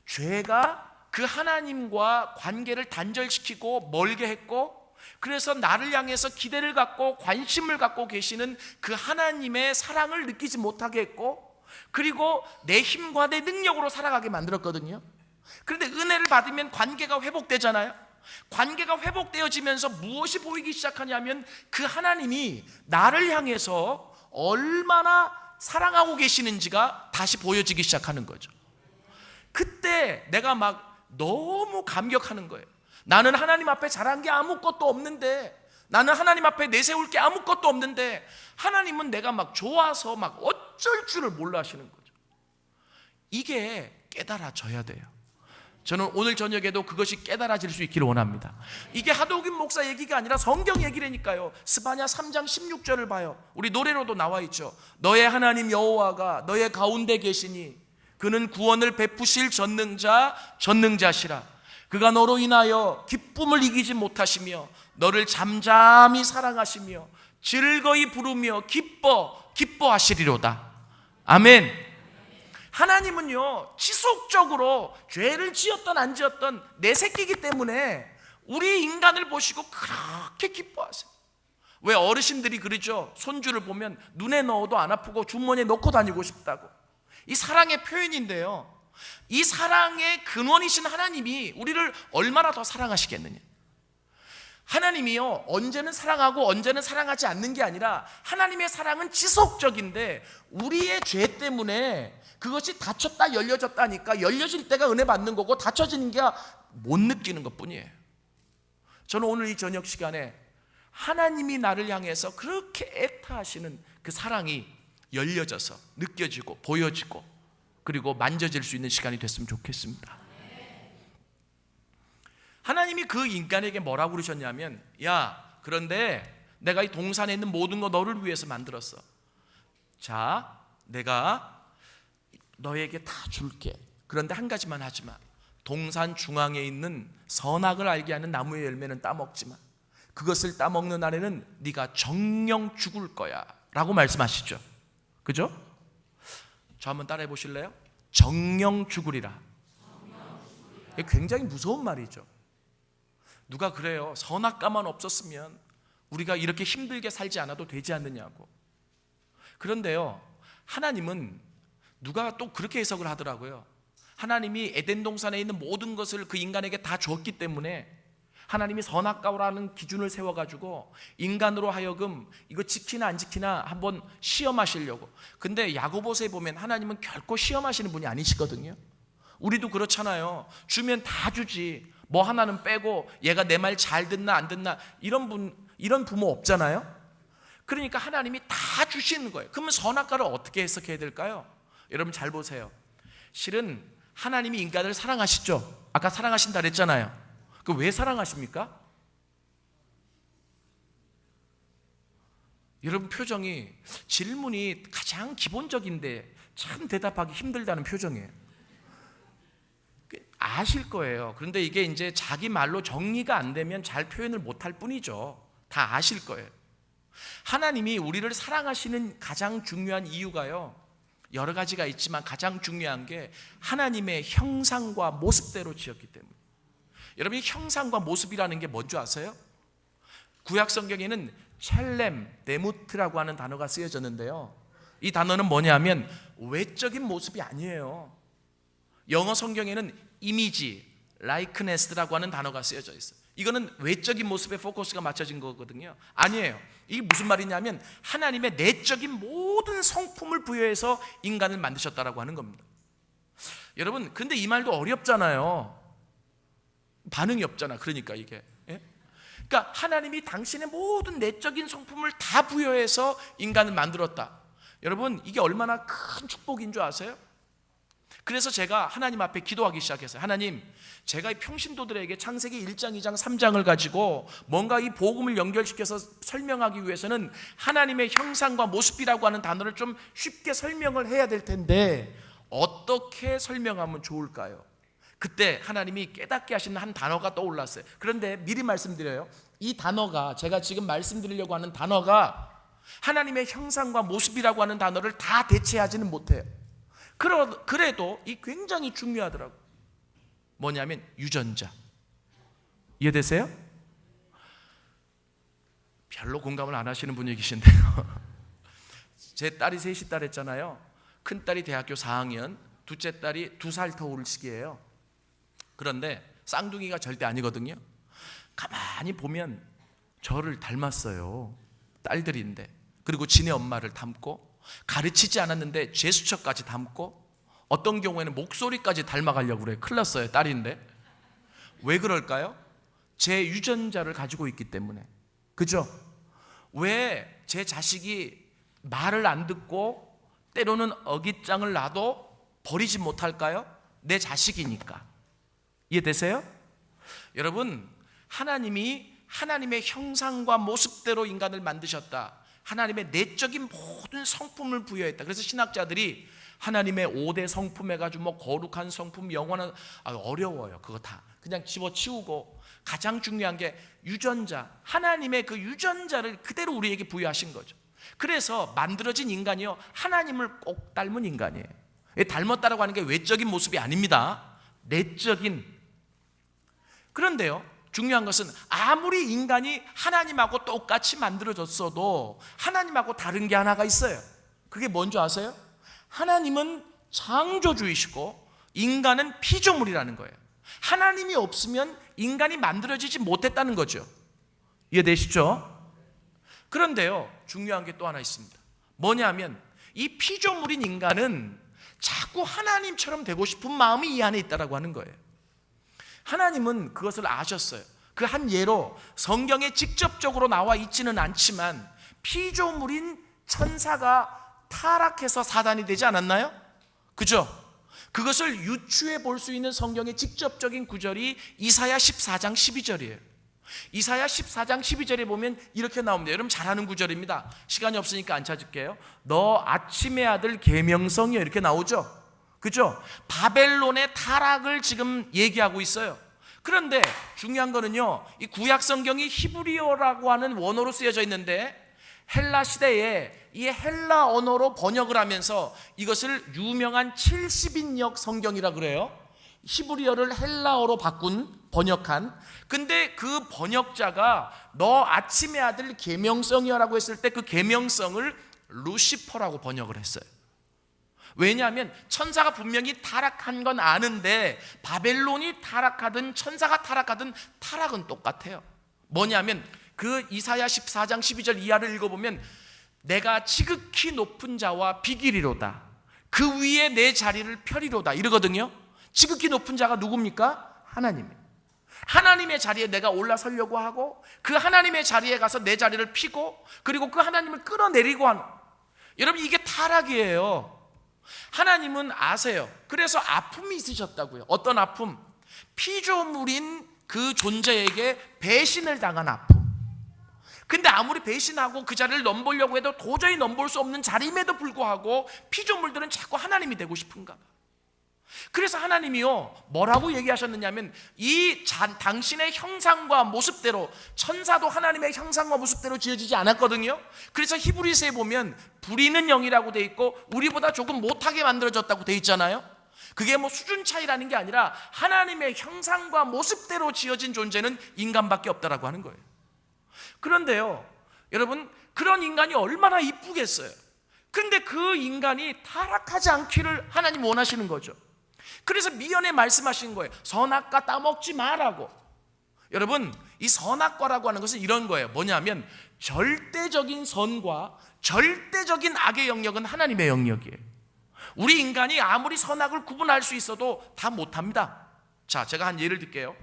죄가 그 하나님과 관계를 단절시키고 멀게 했고, 그래서 나를 향해서 기대를 갖고 관심을 갖고 계시는 그 하나님의 사랑을 느끼지 못하게 했고, 그리고 내 힘과 내 능력으로 살아가게 만들었거든요. 그런데 은혜를 받으면 관계가 회복되잖아요. 관계가 회복되어지면서 무엇이 보이기 시작하냐면 그 하나님이 나를 향해서 얼마나 사랑하고 계시는지가 다시 보여지기 시작하는 거죠. 그때 내가 막 너무 감격하는 거예요. 나는 하나님 앞에 잘한 게 아무것도 없는데, 나는 하나님 앞에 내세울 게 아무것도 없는데 하나님은 내가 막 좋아서 막 어쩔 줄을 몰라 하시는 거죠. 이게 깨달아져야 돼요. 저는 오늘 저녁에도 그것이 깨달아질 수 있기를 원합니다. 이게 하도김 목사 얘기가 아니라 성경 얘기라니까요. 스바냐 3장 16절을 봐요. 우리 노래로도 나와 있죠. 너의 하나님 여호와가 너의 가운데 계시니 그는 구원을 베푸실 전능자시라. 그가 너로 인하여 기쁨을 이기지 못하시며 너를 잠잠히 사랑하시며 즐거이 부르며 기뻐하시리로다. 아멘. 하나님은요 지속적으로 죄를 지었던 안 지었던 내 새끼이기 때문에 우리 인간을 보시고 그렇게 기뻐하세요. 왜 어르신들이 그러죠? 손주를 보면 눈에 넣어도 안 아프고 주머니에 넣고 다니고 싶다고. 이 사랑의 표현인데요, 이 사랑의 근원이신 하나님이 우리를 얼마나 더 사랑하시겠느냐. 하나님이요 언제는 사랑하고 언제는 사랑하지 않는 게 아니라 하나님의 사랑은 지속적인데 우리의 죄 때문에 그것이 닫혔다 열려졌다니까 열려질 때가 은혜 받는 거고 닫혀지는 게 못 느끼는 것뿐이에요. 저는 오늘 이 저녁 시간에 하나님이 나를 향해서 그렇게 애타하시는 그 사랑이 열려져서 느껴지고 보여지고 그리고 만져질 수 있는 시간이 됐으면 좋겠습니다. 하나님이 그 인간에게 뭐라고 그러셨냐면, 야, 그런데 내가 이 동산에 있는 모든 거 너를 위해서 만들었어. 자, 내가 너에게 다 줄게. 그런데 한 가지만 하지 마. 동산 중앙에 있는 선악을 알게 하는 나무의 열매는 따먹지 마. 그것을 따먹는 날에는 네가 정령 죽을 거야 라고 말씀하시죠. 그죠? 저 한번 따라해 보실래요? 정령 죽으리라. 이게 굉장히 무서운 말이죠. 누가 그래요. 선악과만 없었으면 우리가 이렇게 힘들게 살지 않아도 되지 않느냐고. 그런데요, 하나님은 누가 또 그렇게 해석을 하더라고요. 하나님이 에덴 동산에 있는 모든 것을 그 인간에게 다 줬기 때문에 하나님이 선악과라는 기준을 세워가지고 인간으로 하여금 이거 지키나 안 지키나 한번 시험하시려고. 근데 야고보서에 보면 하나님은 결코 시험하시는 분이 아니시거든요. 우리도 그렇잖아요. 주면 다 주지 뭐 하나는 빼고 얘가 내 말 잘 듣나 안 듣나 이런 부모 없잖아요. 그러니까 하나님이 다 주시는 거예요. 그러면 선악과를 어떻게 해석해야 될까요? 여러분 잘 보세요. 실은 하나님이 인간을 사랑하시죠. 아까 사랑하신다 그랬잖아요. 그 왜 사랑하십니까? 여러분 표정이, 질문이 가장 기본적인데 참 대답하기 힘들다는 표정이에요. 아실 거예요. 그런데 이게 이제 자기 말로 정리가 안 되면 잘 표현을 못할 뿐이죠. 다 아실 거예요. 하나님이 우리를 사랑하시는 가장 중요한 이유가요, 여러 가지가 있지만 가장 중요한 게 하나님의 형상과 모습대로 지었기 때문에. 여러분이 형상과 모습이라는 게 뭔지 아세요? 구약 성경에는 첼렘, 네무트라고 하는 단어가 쓰여졌는데요, 이 단어는 뭐냐면 외적인 모습이 아니에요. 영어 성경에는 이미지, 라이크네스라고 하는 단어가 쓰여져 있어요. 이거는 외적인 모습에 포커스가 맞춰진 거거든요. 아니에요. 이게 무슨 말이냐면 하나님의 내적인 모든 성품을 부여해서 인간을 만드셨다라고 하는 겁니다. 여러분, 근데 이 말도 어렵잖아요. 반응이 없잖아. 그러니까 이게, 그러니까 하나님이 당신의 모든 내적인 성품을 다 부여해서 인간을 만들었다. 여러분, 이게 얼마나 큰 축복인 줄 아세요? 그래서 제가 하나님 앞에 기도하기 시작했어요. 하나님, 제가 이 평신도들에게 창세기 1장, 2장, 3장을 가지고 뭔가 이 복음을 연결시켜서 설명하기 위해서는 하나님의 형상과 모습이라고 하는 단어를 좀 쉽게 설명을 해야 될 텐데 어떻게 설명하면 좋을까요? 그때 하나님이 깨닫게 하시는 한 단어가 떠올랐어요. 그런데 미리 말씀드려요. 이 단어가, 제가 지금 말씀드리려고 하는 단어가 하나님의 형상과 모습이라고 하는 단어를 다 대체하지는 못해요. 그래도 이 굉장히 중요하더라고요. 뭐냐면 유전자. 이해되세요? 별로 공감을 안 하시는 분이 계신데요. 제 딸이 셋이 딸 했잖아요. 큰딸이 대학교 4학년, 둘째 딸이 2살 터울 시기예요. 그런데 쌍둥이가 절대 아니거든요. 가만히 보면 저를 닮았어요. 딸들인데. 그리고 지네 엄마를 닮고, 가르치지 않았는데 제스처까지 닮고, 어떤 경우에는 목소리까지 닮아가려고 그래요. 큰일 났어요. 딸인데. 왜 그럴까요? 제 유전자를 가지고 있기 때문에. 그죠? 왜 제 자식이 말을 안 듣고 때로는 어깃장을 놔도 버리지 못할까요? 내 자식이니까. 이해되세요? 여러분, 하나님이 하나님의 형상과 모습대로 인간을 만드셨다. 하나님의 내적인 모든 성품을 부여했다. 그래서 신학자들이 하나님의 5대 성품 해가지고 뭐 거룩한 성품, 영원한, 어려워요. 그거 다 그냥 집어치우고, 가장 중요한 게 유전자, 하나님의 그 유전자를 그대로 우리에게 부여하신 거죠. 그래서 만들어진 인간이요, 하나님을 꼭 닮은 인간이에요. 닮았다라고 하는 게 외적인 모습이 아닙니다. 내적인. 그런데요, 중요한 것은 아무리 인간이 하나님하고 똑같이 만들어졌어도 하나님하고 다른 게 하나가 있어요. 그게 뭔지 아세요? 하나님은 창조주이시고 인간은 피조물이라는 거예요. 하나님이 없으면 인간이 만들어지지 못했다는 거죠. 이해되시죠? 그런데요, 중요한 게 또 하나 있습니다. 뭐냐면 이 피조물인 인간은 자꾸 하나님처럼 되고 싶은 마음이 이 안에 있다라고 하는 거예요. 하나님은 그것을 아셨어요. 그 한 예로 성경에 직접적으로 나와 있지는 않지만 피조물인 천사가 타락해서 사단이 되지 않았나요? 그죠? 그것을 유추해 볼 수 있는 성경의 직접적인 구절이 이사야 14장 12절이에요. 이사야 14장 12절에 보면 이렇게 나옵니다. 여러분 잘 아는 구절입니다. 시간이 없으니까 안 찾을게요. 너 아침의 아들 계명성이여, 이렇게 나오죠. 그죠? 바벨론의 타락을 지금 얘기하고 있어요. 그런데 중요한 거는요, 이 구약 성경이 히브리어라고 하는 원어로 쓰여져 있는데 헬라 시대에 이 헬라 언어로 번역을 하면서 이것을 유명한 70인역 성경이라 그래요. 히브리어를 헬라어로 번역한. 근데 그 번역자가 너 아침의 아들 계명성이여라고 했을 때 그 계명성을 루시퍼라고 번역을 했어요. 왜냐하면 천사가 분명히 타락한 건 아는데 바벨론이 타락하든 천사가 타락하든 타락은 똑같아요. 뭐냐면 그 이사야 14장 12절 이하를 읽어보면 내가 지극히 높은 자와 비기리로다, 그 위에 내 자리를 펴리로다 이러거든요. 지극히 높은 자가 누굽니까? 하나님이에요. 하나님의 자리에 내가 올라서려고 하고 그 하나님의 자리에 가서 내 자리를 피고 그리고 그 하나님을 끌어내리고 하는, 여러분 이게 타락이에요. 하나님은 아세요. 그래서 아픔이 있으셨다고요. 어떤 아픔? 피조물인 그 존재에게 배신을 당한 아픔. 근데 아무리 배신하고 그 자리를 넘보려고 해도 도저히 넘볼 수 없는 자리임에도 불구하고 피조물들은 자꾸 하나님이 되고 싶은가 봐. 그래서 하나님이요 뭐라고 얘기하셨느냐면 당신의 형상과 모습대로, 천사도 하나님의 형상과 모습대로 지어지지 않았거든요. 그래서 히브리서에 보면 부리는 영이라고 돼 있고 우리보다 조금 못하게 만들어졌다고 돼 있잖아요. 그게 뭐 수준 차이라는 게 아니라 하나님의 형상과 모습대로 지어진 존재는 인간밖에 없다라고 하는 거예요. 그런데요 여러분, 그런 인간이 얼마나 이쁘겠어요. 그런데 그 인간이 타락하지 않기를 하나님 원하시는 거죠. 그래서 미연에 말씀하신 거예요. 선악과 따먹지 마라고. 여러분 이 선악과라고 하는 것은 이런 거예요. 뭐냐면 절대적인 선과 절대적인 악의 영역은 하나님의 영역이에요. 우리 인간이 아무리 선악을 구분할 수 있어도 다 못합니다. 자, 제가 한 예를 들게요.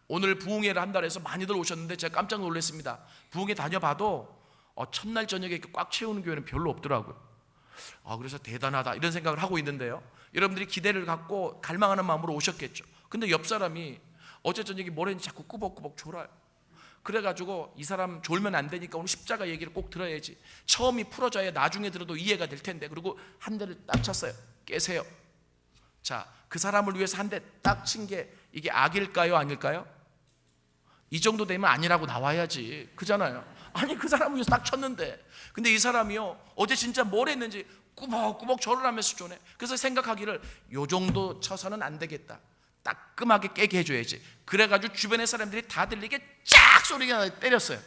오늘 부흥회를 한다 해서 많이들 오셨는데 제가 깜짝 놀랐습니다. 부흥회 다녀봐도 첫날 저녁에 이렇게 꽉 채우는 교회는 별로 없더라고요. 그래서 대단하다 이런 생각을 하고 있는데요, 여러분들이 기대를 갖고 갈망하는 마음으로 오셨겠죠. 근데 옆 사람이 어제 저녁에 뭘 했는지 자꾸 꾸벅꾸벅 졸아요. 그래가지고 이 사람 졸면 안 되니까 오늘 십자가 얘기를 꼭 들어야지, 처음이 풀어져야 나중에 들어도 이해가 될 텐데, 그리고 한 대를 딱 쳤어요. 깨세요. 자, 그 사람을 위해서 한 대 딱 친 게 이게 악일까요 아닐까요? 이 정도 되면 아니라고 나와야지, 그잖아요. 아니 그 사람을 위해서 딱 쳤는데, 근데 이 사람이요 어제 진짜 뭘 했는지 꾸벅꾸벅 절을 하면서 쪼네. 그래서 생각하기를 요 정도 쳐서는 안 되겠다, 따끔하게 깨게 해줘야지. 그래가지고 주변의 사람들이 다 들리게 쫙 소리가 때렸어요.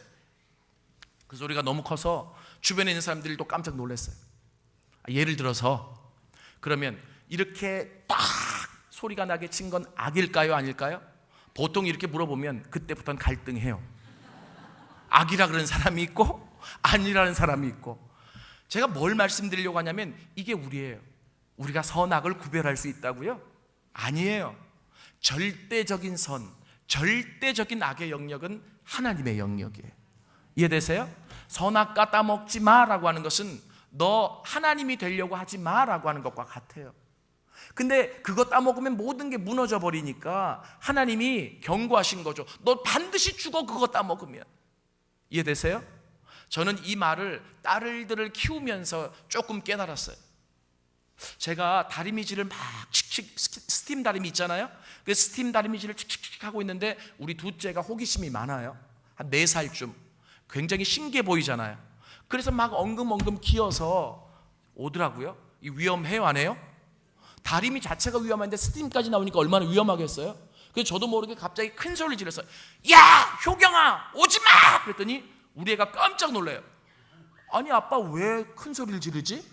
그 소리가 너무 커서 주변에 있는 사람들이 또 깜짝 놀랐어요. 예를 들어서 그러면 이렇게 딱 소리가 나게 친 건 악일까요 아닐까요? 보통 이렇게 물어보면 그때부터는 갈등해요. 악이라 그러는 사람이 있고 아니라는 사람이 있고. 제가 뭘 말씀드리려고 하냐면 이게 우리예요. 우리가 선악을 구별할 수 있다고요? 아니에요. 절대적인 선, 절대적인 악의 영역은 하나님의 영역이에요. 이해되세요? 선악과 따먹지 마라고 하는 것은 너 하나님이 되려고 하지 마라고 하는 것과 같아요. 근데 그거 따먹으면 모든 게 무너져 버리니까 하나님이 경고하신 거죠. 너 반드시 죽어, 그거 따먹으면. 이해되세요? 저는 이 말을 딸들을 키우면서 조금 깨달았어요. 제가 다리미질을 막 칙칙, 스팀 다리미 있잖아요. 그 스팀 다리미질을 칙칙칙 하고 있는데 우리 둘째가 호기심이 많아요. 한 4살쯤. 굉장히 신기해 보이잖아요. 그래서 막 엉금엉금 기어서 오더라고요. 이 위험해요 안 해요? 다리미 자체가 위험한데 스팀까지 나오니까 얼마나 위험하겠어요? 그래서 저도 모르게 갑자기 큰 소리를 질렀어요. 야 효경아 오지마! 그랬더니 우리 애가 깜짝 놀라요. 아니 아빠 왜 큰 소리를 지르지?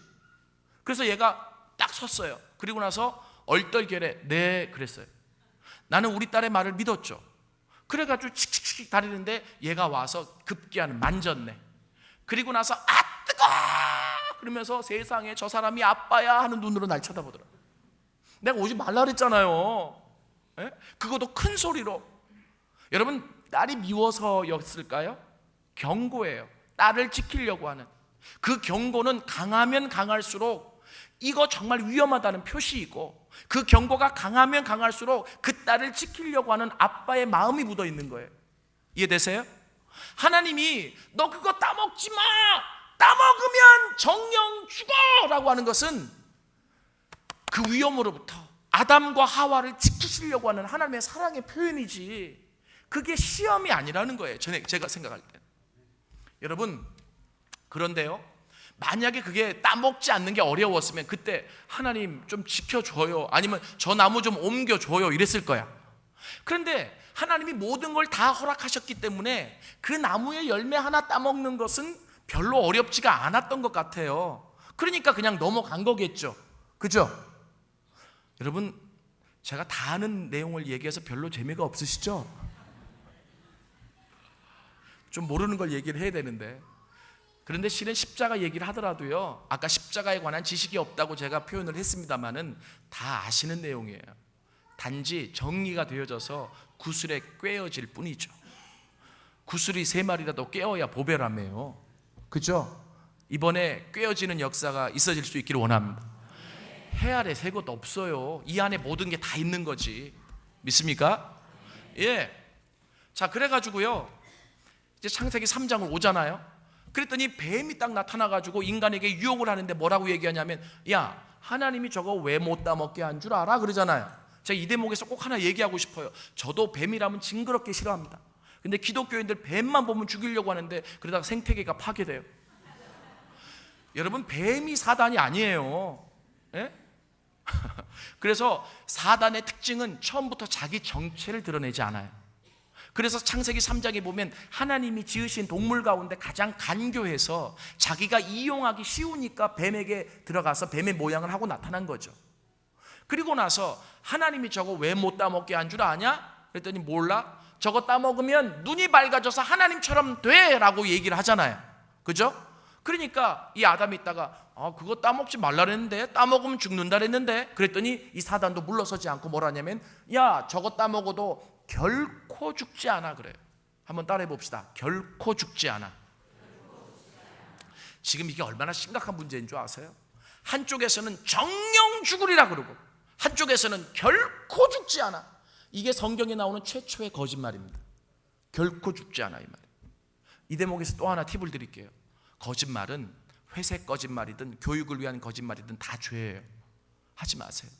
그래서 얘가 딱 섰어요. 그리고 나서 얼떨결에 네 그랬어요. 나는 우리 딸의 말을 믿었죠. 그래가지고 칙칙칙 다리는데 얘가 와서 급기야는 만졌네. 그리고 나서 아 뜨거! 그러면서 세상에 저 사람이 아빠야 하는 눈으로 날 쳐다보더라. 내가 오지 말라 그랬잖아요. 그것도 큰 소리로. 여러분, 딸이 미워서였을까요? 경고예요. 딸을 지키려고 하는 그 경고는 강하면 강할수록 이거 정말 위험하다는 표시이고, 그 경고가 강하면 강할수록 그 딸을 지키려고 하는 아빠의 마음이 묻어 있는 거예요. 이해되세요? 하나님이 너 그거 따먹지 마, 따먹으면 정령 죽어라고 하는 것은 그 위험으로부터 아담과 하와를 지키시려고 하는 하나님의 사랑의 표현이지, 그게 시험이 아니라는 거예요. 제가 생각할 때. 여러분, 그런데요, 만약에 그게 따먹지 않는 게 어려웠으면 그때 하나님 좀 지켜줘요, 아니면 저 나무 좀 옮겨줘요 이랬을 거야. 그런데 하나님이 모든 걸 다 허락하셨기 때문에 그 나무의 열매 하나 따먹는 것은 별로 어렵지가 않았던 것 같아요. 그러니까 그냥 넘어간 거겠죠. 그죠? 여러분, 제가 다 아는 내용을 얘기해서 별로 재미가 없으시죠? 좀 모르는 걸 얘기를 해야 되는데, 그런데 실은 십자가 얘기를 하더라도요, 아까 십자가에 관한 지식이 없다고 제가 표현을 했습니다마는 다 아시는 내용이에요. 단지 정리가 되어져서 구슬에 꿰어질 뿐이죠. 구슬이 3마리라도 꿰어야 보배라며요. 그죠? 이번에 꿰어지는 역사가 있어질 수 있기를 원합니다. 해 아래 새 것도 없어요. 이 안에 모든 게 다 있는 거지. 믿습니까? 예. 자, 그래가지고요, 이제 창세기 3장을 오잖아요. 그랬더니 뱀이 딱 나타나가지고 인간에게 유혹을 하는데 뭐라고 얘기하냐면, 야, 하나님이 저거 왜 못 따먹게 한 줄 알아? 그러잖아요. 제가 이 대목에서 꼭 하나 얘기하고 싶어요. 저도 뱀이라면 징그럽게 싫어합니다. 근데 기독교인들 뱀만 보면 죽이려고 하는데 그러다가 생태계가 파괴돼요. 여러분, 뱀이 사단이 아니에요. 예? 그래서 사단의 특징은 처음부터 자기 정체를 드러내지 않아요. 그래서 창세기 3장에 보면 하나님이 지으신 동물 가운데 가장 간교해서 자기가 이용하기 쉬우니까 뱀에게 들어가서 뱀의 모양을 하고 나타난 거죠. 그리고 나서 하나님이 저거 왜 못 따먹게 한 줄 아냐? 그랬더니 몰라? 저거 따먹으면 눈이 밝아져서 하나님처럼 돼 라고 얘기를 하잖아요. 그죠? 그러니까 이 아담이 있다가 그거 따먹지 말라 그랬는데, 따먹으면 죽는다 그랬는데, 그랬더니 이 사단도 물러서지 않고 뭐라냐면, 야, 저거 따먹어도 결코 죽지 않아 그래요. 한번 따라해 봅시다. 결코 죽지 않아. 지금 이게 얼마나 심각한 문제인 줄 아세요? 한쪽에서는 정령 죽으리라 그러고 한쪽에서는 결코 죽지 않아. 이게 성경에 나오는 최초의 거짓말입니다. 결코 죽지 않아, 이 말이에요. 이 대목에서 또 하나 팁을 드릴게요. 거짓말은 회색 거짓말이든 교육을 위한 거짓말이든 다 죄예요. 하지 마세요.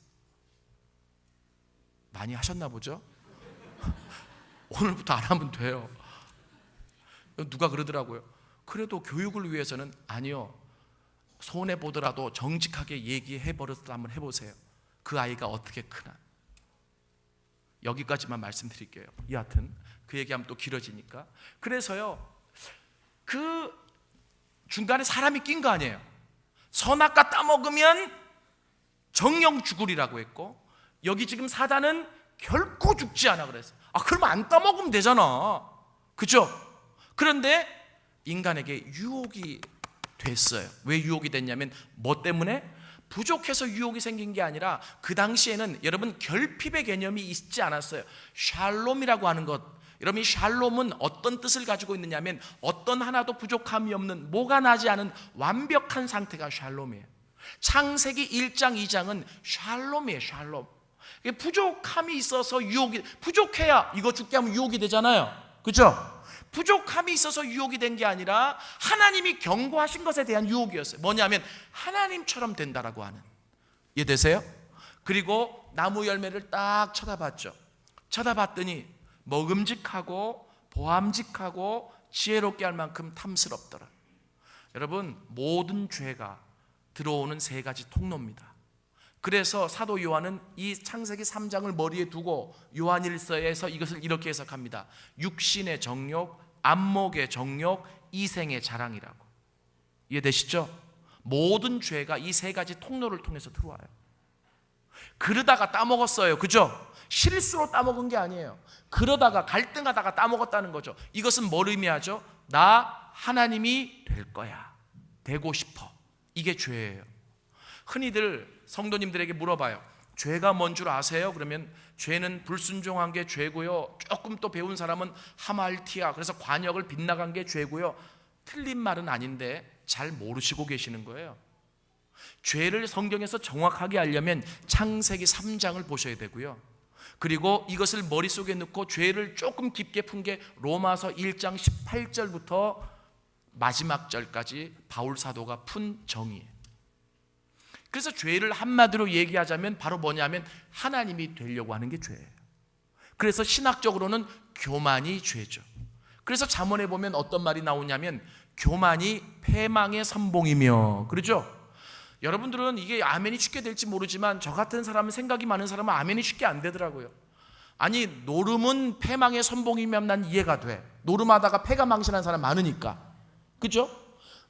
많이 하셨나 보죠? 오늘부터 안 하면 돼요. 누가 그러더라고요. 그래도 교육을 위해서는, 아니요, 손해보더라도 정직하게 얘기해버려서 한번 해보세요. 그 아이가 어떻게 크나. 여기까지만 말씀드릴게요. 여하튼 그 얘기하면 또 길어지니까. 그래서요, 그 중간에 사람이 낀 거 아니에요. 선악과 따먹으면 정령 죽으리라고 했고, 여기 지금 사단은 결코 죽지 않아 그랬어요. 그러면 안 따먹으면 되잖아. 그죠? 그런데 인간에게 유혹이 됐어요. 왜 유혹이 됐냐면, 뭐 때문에? 부족해서 유혹이 생긴 게 아니라 그 당시에는 여러분 결핍의 개념이 있지 않았어요. 샬롬이라고 하는 것, 여러분 이 샬롬은 어떤 뜻을 가지고 있느냐면, 어떤 하나도 부족함이 없는, 뭐가 나지 않은 완벽한 상태가 샬롬이에요. 창세기 1장 2장은 샬롬이에요. 샬롬. 부족함이 있어서 유혹이, 부족해야 이거 죽게 하면 유혹이 되잖아요. 그죠? 부족함이 있어서 유혹이 된 게 아니라 하나님이 경고하신 것에 대한 유혹이었어요. 뭐냐면 하나님처럼 된다라고 하는. 이해되세요? 그리고 나무 열매를 딱 쳐다봤죠. 쳐다봤더니 먹음직하고 보암직하고 지혜롭게 할 만큼 탐스럽더라. 여러분, 모든 죄가 들어오는 3가지 통로입니다. 그래서 사도 요한은 이 창세기 3장을 머리에 두고 요한일서에서 이것을 이렇게 해석합니다. 육신의 정욕, 안목의 정욕, 이생의 자랑이라고. 이해되시죠? 모든 죄가 이 3가지 통로를 통해서 들어와요. 그러다가 따먹었어요. 그죠? 실수로 따먹은 게 아니에요. 그러다가 갈등하다가 따먹었다는 거죠. 이것은 뭘 의미하죠? 나 하나님이 될 거야, 되고 싶어. 이게 죄예요. 흔히들 성도님들에게 물어봐요. 죄가 뭔 줄 아세요? 그러면 죄는 불순종한 게 죄고요, 조금 또 배운 사람은 하말티아, 그래서 관역을 빗나간 게 죄고요. 틀린 말은 아닌데 잘 모르시고 계시는 거예요. 죄를 성경에서 정확하게 알려면 창세기 3장을 보셔야 되고요, 그리고 이것을 머릿속에 넣고 죄를 조금 깊게 푼 게 로마서 1장 18절부터 마지막 절까지 바울 사도가 푼 정의예요. 그래서 죄를 한마디로 얘기하자면 바로 뭐냐면 하나님이 되려고 하는 게 죄예요. 그래서 신학적으로는 교만이 죄죠. 그래서 잠언에 보면 어떤 말이 나오냐면 교만이 패망의 선봉이며, 그렇죠? 여러분들은 이게 아멘이 쉽게 될지 모르지만 저 같은 사람은, 생각이 많은 사람은 아멘이 쉽게 안 되더라고요. 아니, 노름은 패망의 선봉이면 난 이해가 돼. 노름하다가 패가 망신하는 사람 많으니까, 그죠?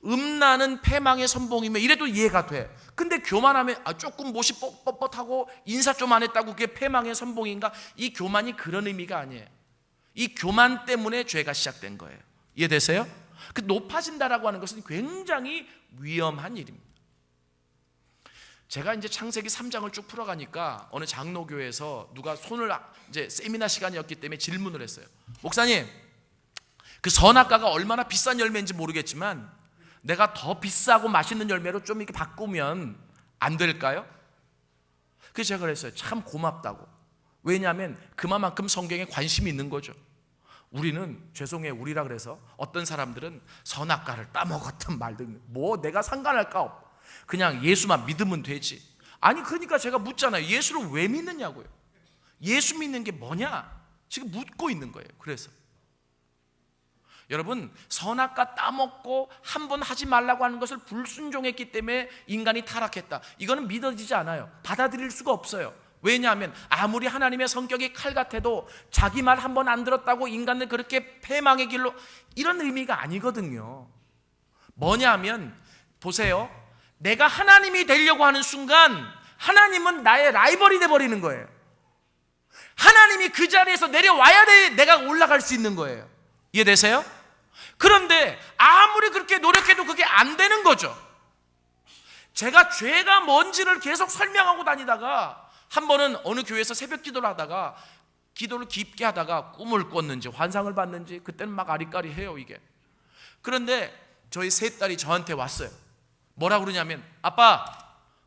음란은 패망의 선봉이면 이래도 이해가 돼. 근데 교만하면 조금 못이 뻣뻣하고 인사 좀 안 했다고 그게 패망의 선봉인가? 이 교만이 그런 의미가 아니에요. 이 교만 때문에 죄가 시작된 거예요. 이해되세요? 그 높아진다라고 하는 것은 굉장히 위험한 일입니다. 제가 이제 창세기 3장을 쭉 풀어가니까 어느 장로교에서 누가 손을, 이제 세미나 시간이었기 때문에 질문을 했어요. 목사님, 그 선악과가 얼마나 비싼 열매인지 모르겠지만 내가 더 비싸고 맛있는 열매로 좀 이렇게 바꾸면 안 될까요? 그래서 제가 그랬어요. 참 고맙다고. 왜냐하면 그만큼 성경에 관심이 있는 거죠. 우리는, 죄송해요, 우리라 그래서 어떤 사람들은 선악과를 따먹었든 말든 뭐 내가 상관할까 없고 그냥 예수만 믿으면 되지. 아니, 그러니까 제가 묻잖아요. 예수를 왜 믿느냐고요. 예수 믿는 게 뭐냐 지금 묻고 있는 거예요. 그래서 여러분, 선악과 따먹고 한 번 하지 말라고 하는 것을 불순종했기 때문에 인간이 타락했다, 이거는 믿어지지 않아요. 받아들일 수가 없어요. 왜냐하면 아무리 하나님의 성격이 칼 같아도 자기 말 한 번 안 들었다고 인간을 그렇게 패망의 길로, 이런 의미가 아니거든요. 뭐냐면 보세요, 내가 하나님이 되려고 하는 순간 하나님은 나의 라이벌이 돼버리는 거예요. 하나님이 그 자리에서 내려와야 돼, 내가 올라갈 수 있는 거예요. 이해되세요? 그런데 아무리 그렇게 노력해도 그게 안 되는 거죠. 제가 죄가 뭔지를 계속 설명하고 다니다가 한 번은 어느 교회에서 새벽 기도를 하다가, 기도를 깊게 하다가 꿈을 꿨는지 환상을 봤는지 그때는 막 아리까리해요 이게. 그런데 저희 세 딸이 저한테 왔어요. 뭐라 그러냐면, 아빠,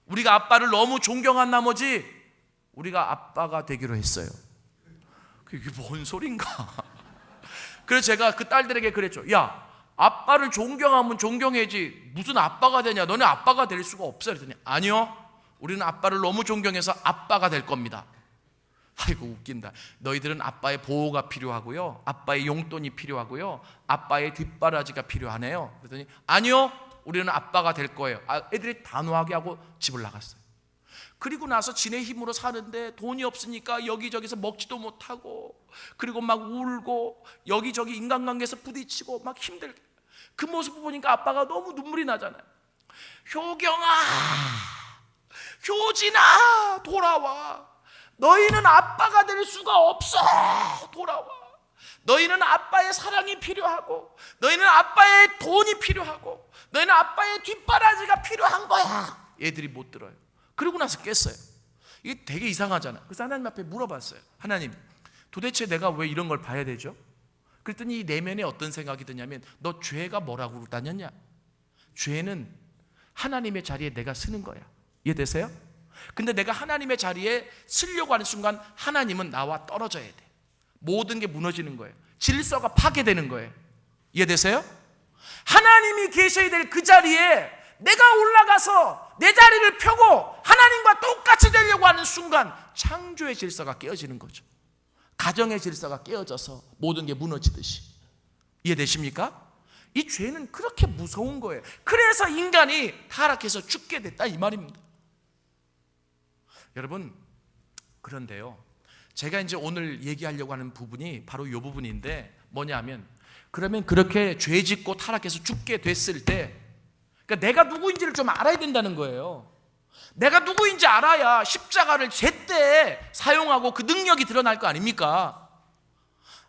우리가 아빠를 너무 존경한 나머지 우리가 아빠가 되기로 했어요. 그게 뭔 소린가? 그래서 제가 그 딸들에게 그랬죠. 야, 아빠를 존경하면 존경해야지 무슨 아빠가 되냐, 너네 아빠가 될 수가 없어. 그랬더니 아니요, 우리는 아빠를 너무 존경해서 아빠가 될 겁니다. 아이고 웃긴다. 너희들은 아빠의 보호가 필요하고요, 아빠의 용돈이 필요하고요, 아빠의 뒷바라지가 필요하네요. 그랬더니 아니요, 우리는 아빠가 될 거예요. 애들이 단호하게 하고 집을 나갔어요. 그리고 나서 지네 힘으로 사는데 돈이 없으니까 여기저기서 먹지도 못하고, 그리고 막 울고 여기저기 인간관계에서 부딪히고 막 힘들게, 그 모습을 보니까 아빠가 너무 눈물이 나잖아요. 효경아, 효진아, 돌아와. 너희는 아빠가 될 수가 없어. 돌아와. 너희는 아빠의 사랑이 필요하고, 너희는 아빠의 돈이 필요하고, 너희는 아빠의 뒷바라지가 필요한 거야. 애들이 못 들어요. 그러고 나서 깼어요. 이게 되게 이상하잖아. 그래서 하나님 앞에 물어봤어요. 하나님, 도대체 내가 왜 이런 걸 봐야 되죠? 그랬더니 이 내면에 어떤 생각이 드냐면, 너 죄가 뭐라고 다녔냐? 죄는 하나님의 자리에 내가 서는 거야. 이해되세요? 근데 내가 하나님의 자리에 서려고 하는 순간 하나님은 나와 떨어져야 돼. 모든 게 무너지는 거예요. 질서가 파괴되는 거예요. 이해되세요? 하나님이 계셔야 될 그 자리에 내가 올라가서 내 자리를 펴고 하나님과 똑같이 되려고 하는 순간 창조의 질서가 깨어지는 거죠. 가정의 질서가 깨어져서 모든 게 무너지듯이. 이해되십니까? 이 죄는 그렇게 무서운 거예요. 그래서 인간이 타락해서 죽게 됐다 이 말입니다. 여러분, 그런데요, 제가 이제 오늘 얘기하려고 하는 부분이 바로 이 부분인데, 뭐냐면, 그러면 그렇게 죄 짓고 타락해서 죽게 됐을 때, 그러니까 내가 누구인지를 좀 알아야 된다는 거예요. 내가 누구인지 알아야 십자가를 제때 사용하고 그 능력이 드러날 거 아닙니까?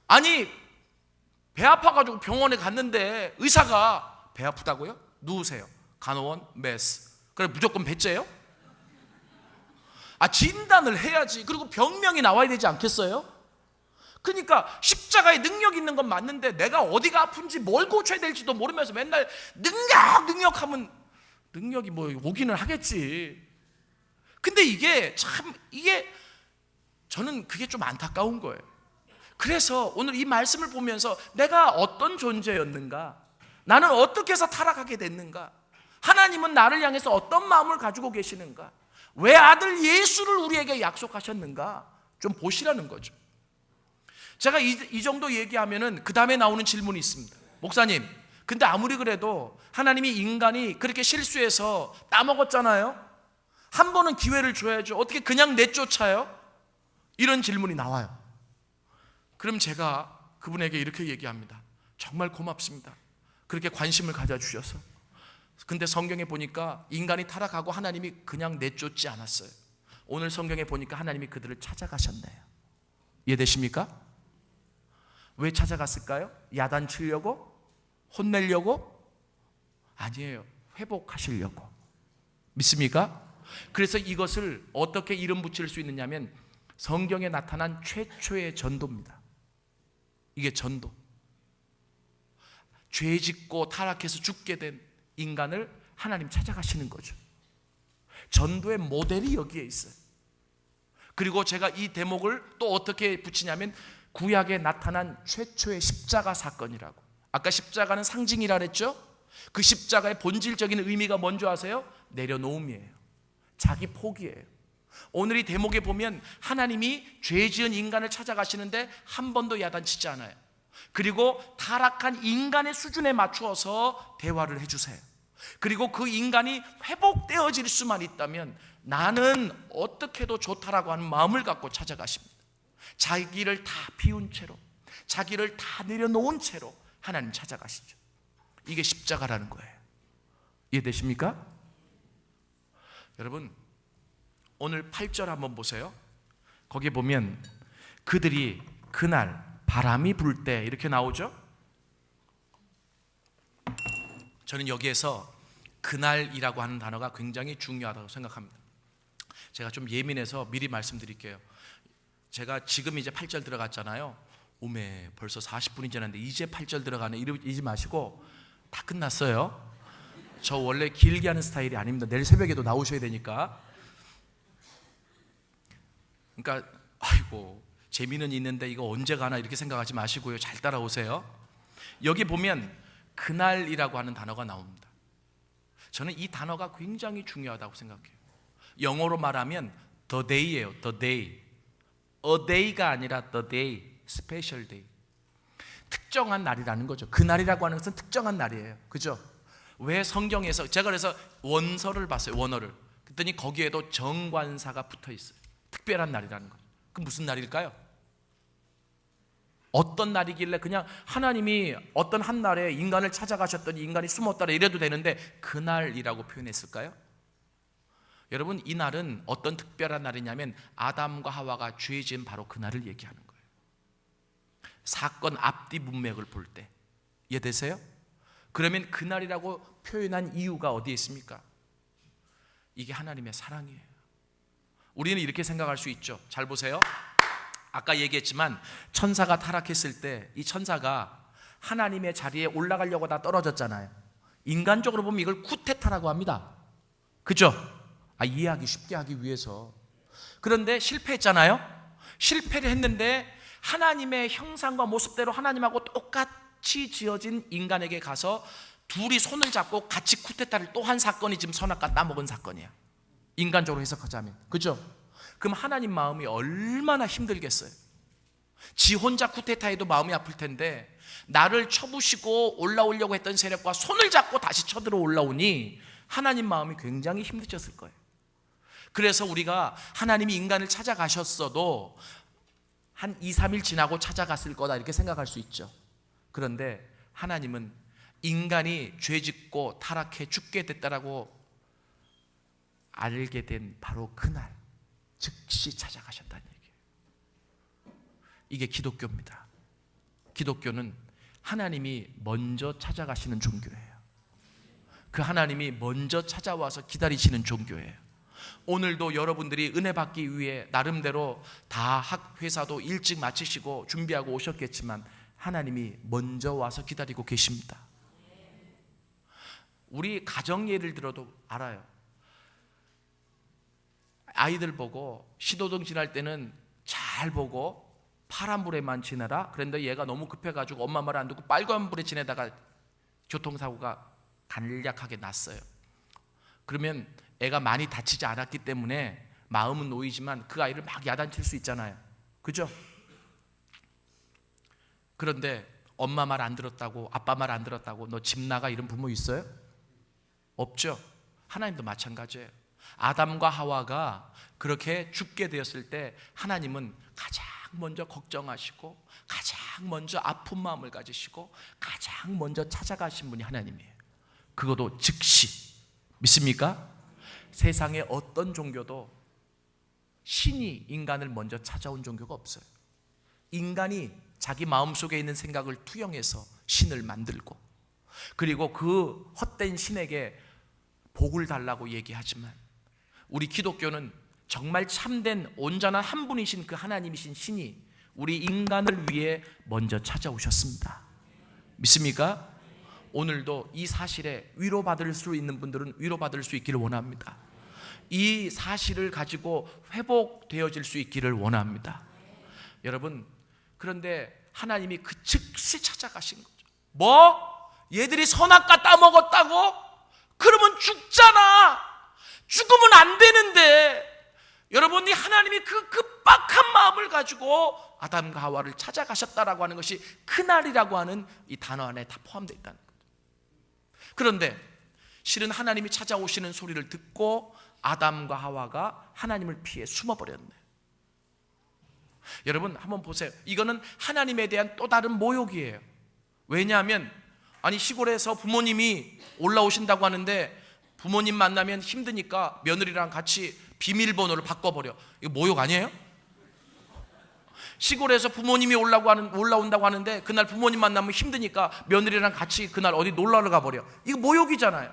아니, 배 아파가지고 병원에 갔는데 의사가 배 아프다고요? 누우세요. 간호원, 메스. 그래 무조건 배째요? 진단을 해야지. 그리고 병명이 나와야 되지 않겠어요? 그러니까 십자가에 능력 있는 건 맞는데 내가 어디가 아픈지 뭘 고쳐야 될지도 모르면서 맨날 능력 하면 능력이 뭐 오기는 하겠지. 근데 이게 저는 그게 좀 안타까운 거예요. 그래서 오늘 이 말씀을 보면서 내가 어떤 존재였는가, 나는 어떻게 해서 타락하게 됐는가, 하나님은 나를 향해서 어떤 마음을 가지고 계시는가, 왜 아들 예수를 우리에게 약속하셨는가 좀 보시라는 거죠. 제가 이 정도 얘기하면은 그 다음에 나오는 질문이 있습니다. 목사님, 근데 아무리 그래도 하나님이 인간이 그렇게 실수해서 따먹었잖아요. 한 번은 기회를 줘야죠. 어떻게 그냥 내쫓아요? 이런 질문이 나와요. 그럼 제가 그분에게 이렇게 얘기합니다. 정말 고맙습니다. 그렇게 관심을 가져주셔서. 근데 성경에 보니까 인간이 타락하고 하나님이 그냥 내쫓지 않았어요. 오늘 성경에 보니까 하나님이 그들을 찾아가셨네요. 이해되십니까? 왜 찾아갔을까요? 야단치려고? 혼내려고? 아니에요. 회복하시려고. 믿습니까? 그래서 이것을 어떻게 이름 붙일 수 있느냐면 성경에 나타난 최초의 전도입니다. 이게 전도. 죄 짓고 타락해서 죽게 된 인간을 하나님 찾아가시는 거죠. 전도의 모델이 여기에 있어요. 그리고 제가 이 대목을 또 어떻게 붙이냐면 구약에 나타난 최초의 십자가 사건이라고. 아까 십자가는 상징이라 그랬죠? 그 십자가의 본질적인 의미가 뭔지 아세요? 내려놓음이에요. 자기 포기예요. 오늘 이 대목에 보면 하나님이 죄 지은 인간을 찾아가시는데 한 번도 야단치지 않아요. 그리고 타락한 인간의 수준에 맞추어서 대화를 해주세요. 그리고 그 인간이 회복되어질 수만 있다면 나는 어떻게 해도 좋다라고 하는 마음을 갖고 찾아가십니다. 자기를 다 비운 채로, 자기를 다 내려놓은 채로 하나님 찾아가시죠. 이게 십자가라는 거예요. 이해되십니까? 여러분, 오늘 8절 한번 보세요. 거기 보면 그들이 그날 바람이 불 때 이렇게 나오죠. 저는 여기에서 그날이라고 하는 단어가 굉장히 중요하다고 생각합니다. 제가 좀 예민해서 미리 말씀드릴게요. 제가 지금 이제 8절 들어갔잖아요. 오메 벌써 40분이 지났는데 이제 8절 들어가네 이러지 마시고 다 끝났어요. 저 원래 길게 하는 스타일이 아닙니다. 내일 새벽에도 나오셔야 되니까. 그러니까 아이고 재미는 있는데 이거 언제 가나 이렇게 생각하지 마시고요. 잘 따라오세요. 여기 보면 그날이라고 하는 단어가 나옵니다. 저는 이 단어가 굉장히 중요하다고 생각해요. 영어로 말하면 the day예요. the day. a day가 아니라 the day, special day. 특정한 날이라는 거죠. 그날이라고 하는 것은 특정한 날이에요. 그죠? 왜 성경에서 제가 그래서 원서를 봤어요. 원어를. 그랬더니 거기에도 정관사가 붙어 있어요. 특별한 날이라는 거. 그럼 무슨 날일까요? 어떤 날이길래 그냥 하나님이 어떤 한 날에 인간을 찾아가셨더니 인간이 숨었더라 이래도 되는데 그날이라고 표현했을까요? 여러분, 이 날은 어떤 특별한 날이냐면 아담과 하와가 죄 지은 바로 그날을 얘기하는 거예요. 사건 앞뒤 문맥을 볼 때. 이해되세요? 그러면 그날이라고 표현한 이유가 어디에 있습니까? 이게 하나님의 사랑이에요. 우리는 이렇게 생각할 수 있죠. 잘 보세요. 아까 얘기했지만 천사가 타락했을 때 이 천사가 하나님의 자리에 올라가려고 다 떨어졌잖아요. 인간적으로 보면 이걸 쿠데타라고 합니다. 그죠? 이해하기 쉽게 하기 위해서. 그런데 실패했잖아요. 실패를 했는데 하나님의 형상과 모습대로 하나님하고 똑같이 지어진 인간에게 가서 둘이 손을 잡고 같이 쿠데타를 또 한 사건이 지금 선악과 따먹은 사건이야. 인간적으로 해석하자면. 그죠? 그럼 하나님 마음이 얼마나 힘들겠어요. 지 혼자 쿠데타해도 마음이 아플 텐데 나를 쳐부시고 올라오려고 했던 세력과 손을 잡고 다시 쳐들어 올라오니 하나님 마음이 굉장히 힘드셨을 거예요. 그래서 우리가 하나님이 인간을 찾아가셨어도 한 2, 3일 지나고 찾아갔을 거다 이렇게 생각할 수 있죠. 그런데 하나님은 인간이 죄짓고 타락해 죽게 됐다라고 알게 된 바로 그날 즉시 찾아가셨다는 얘기예요. 이게 기독교입니다. 기독교는 하나님이 먼저 찾아가시는 종교예요. 그 하나님이 먼저 찾아와서 기다리시는 종교예요. 오늘도 여러분들이 은혜 받기 위해 나름대로 다 회사도 일찍 마치시고 준비하고 오셨겠지만 하나님이 먼저 와서 기다리고 계십니다. 우리 가정 예를 들어도 알아요. 아이들 보고 시도등 지날 때는 잘 보고 파란불에만 지내라. 그런데 얘가 너무 급해가지고 엄마 말 안 듣고 빨간불에 지내다가 교통사고가 간략하게 났어요. 그러면 애가 많이 다치지 않았기 때문에 마음은 놓이지만 그 아이를 막 야단칠 수 있잖아요. 그죠? 그런데 엄마 말 안 들었다고, 아빠 말 안 들었다고 너 집 나가 이런 부모 있어요? 없죠. 하나님도 마찬가지예요. 아담과 하와가 그렇게 죽게 되었을 때 하나님은 가장 먼저 걱정하시고 가장 먼저 아픈 마음을 가지시고 가장 먼저 찾아가신 분이 하나님이에요. 그것도 즉시. 믿습니까? 세상의 어떤 종교도 신이 인간을 먼저 찾아온 종교가 없어요. 인간이 자기 마음속에 있는 생각을 투영해서 신을 만들고, 그리고 그 헛된 신에게 복을 달라고 얘기하지만 우리 기독교는 정말 참된 온전한 한 분이신 그 하나님이신 신이 우리 인간을 위해 먼저 찾아오셨습니다. 믿습니까? 오늘도 이 사실에 위로받을 수 있는 분들은 위로받을 수 있기를 원합니다. 이 사실을 가지고 회복되어질 수 있기를 원합니다. 여러분, 그런데 하나님이 그 즉시 찾아가신 거죠. 뭐? 얘들이 선악과 따먹었다고? 그러면 죽잖아. 죽으면 안 되는데. 여러분이 하나님이 그 급박한 마음을 가지고 아담과 하와를 찾아가셨다라고 하는 것이 그날이라고 하는 이 단어 안에 다 포함되어 있다는 거죠. 그런데 실은 하나님이 찾아오시는 소리를 듣고 아담과 하와가 하나님을 피해 숨어버렸네요. 여러분 한번 보세요. 이거는 하나님에 대한 또 다른 모욕이에요. 왜냐하면 아니 시골에서 부모님이 올라오신다고 하는데 부모님 만나면 힘드니까 며느리랑 같이 비밀번호를 바꿔버려. 이거 모욕 아니에요? 시골에서 부모님이 올라온다고 하는데 그날 부모님 만나면 힘드니까 며느리랑 같이 그날 어디 놀러를 가버려. 이거 모욕이잖아요.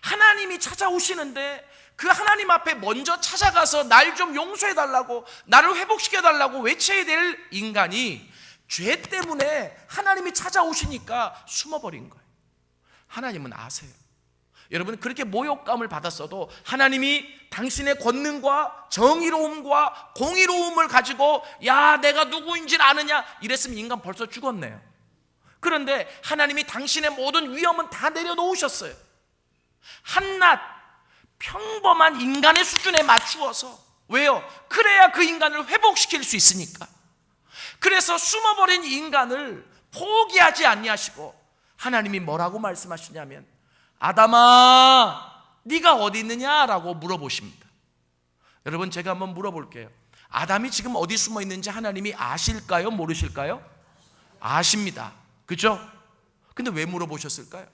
하나님이 찾아오시는데 그 하나님 앞에 먼저 찾아가서 날 좀 용서해달라고, 나를 회복시켜달라고 외쳐야 될 인간이 죄 때문에 하나님이 찾아오시니까 숨어버린 거예요. 하나님은 아세요. 여러분 그렇게 모욕감을 받았어도 하나님이 당신의 권능과 정의로움과 공의로움을 가지고 야 내가 누구인지를 아느냐 이랬으면 인간 벌써 죽었네요. 그런데 하나님이 당신의 모든 위험은 다 내려놓으셨어요. 한낱 평범한 인간의 수준에 맞추어서. 왜요? 그래야 그 인간을 회복시킬 수 있으니까. 그래서 숨어버린 인간을 포기하지 아니하시고 하나님이 뭐라고 말씀하시냐면 아담아 네가 어디 있느냐라고 물어보십니다. 여러분 제가 한번 물어볼게요. 아담이 지금 어디 숨어 있는지 하나님이 아실까요? 모르실까요? 아십니다. 그렇죠? 근데 왜 물어보셨을까요?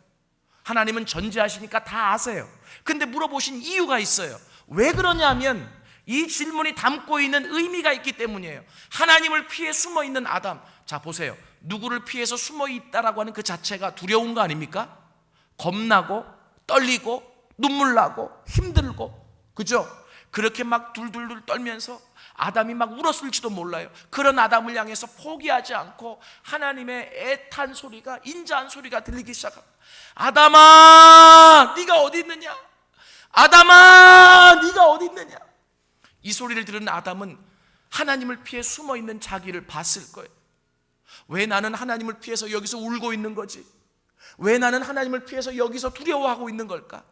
하나님은 전지하시니까 다 아세요. 근데 물어보신 이유가 있어요. 왜 그러냐면 이 질문이 담고 있는 의미가 있기 때문이에요. 하나님을 피해 숨어 있는 아담. 자 보세요. 누구를 피해서 숨어 있다라고 하는 그 자체가 두려운 거 아닙니까? 겁나고 떨리고 눈물 나고 힘들고, 그죠? 그렇게 막 둘둘둘 떨면서 아담이 막 울었을지도 몰라요. 그런 아담을 향해서 포기하지 않고 하나님의 애탄 소리가, 인자한 소리가 들리기 시작합니다. 아담아 네가 어디 있느냐? 아담아 네가 어디 있느냐? 이 소리를 들은 아담은 하나님을 피해 숨어 있는 자기를 봤을 거예요. 왜 나는 하나님을 피해서 여기서 울고 있는 거지? 왜 나는 하나님을 피해서 여기서 두려워하고 있는 걸까?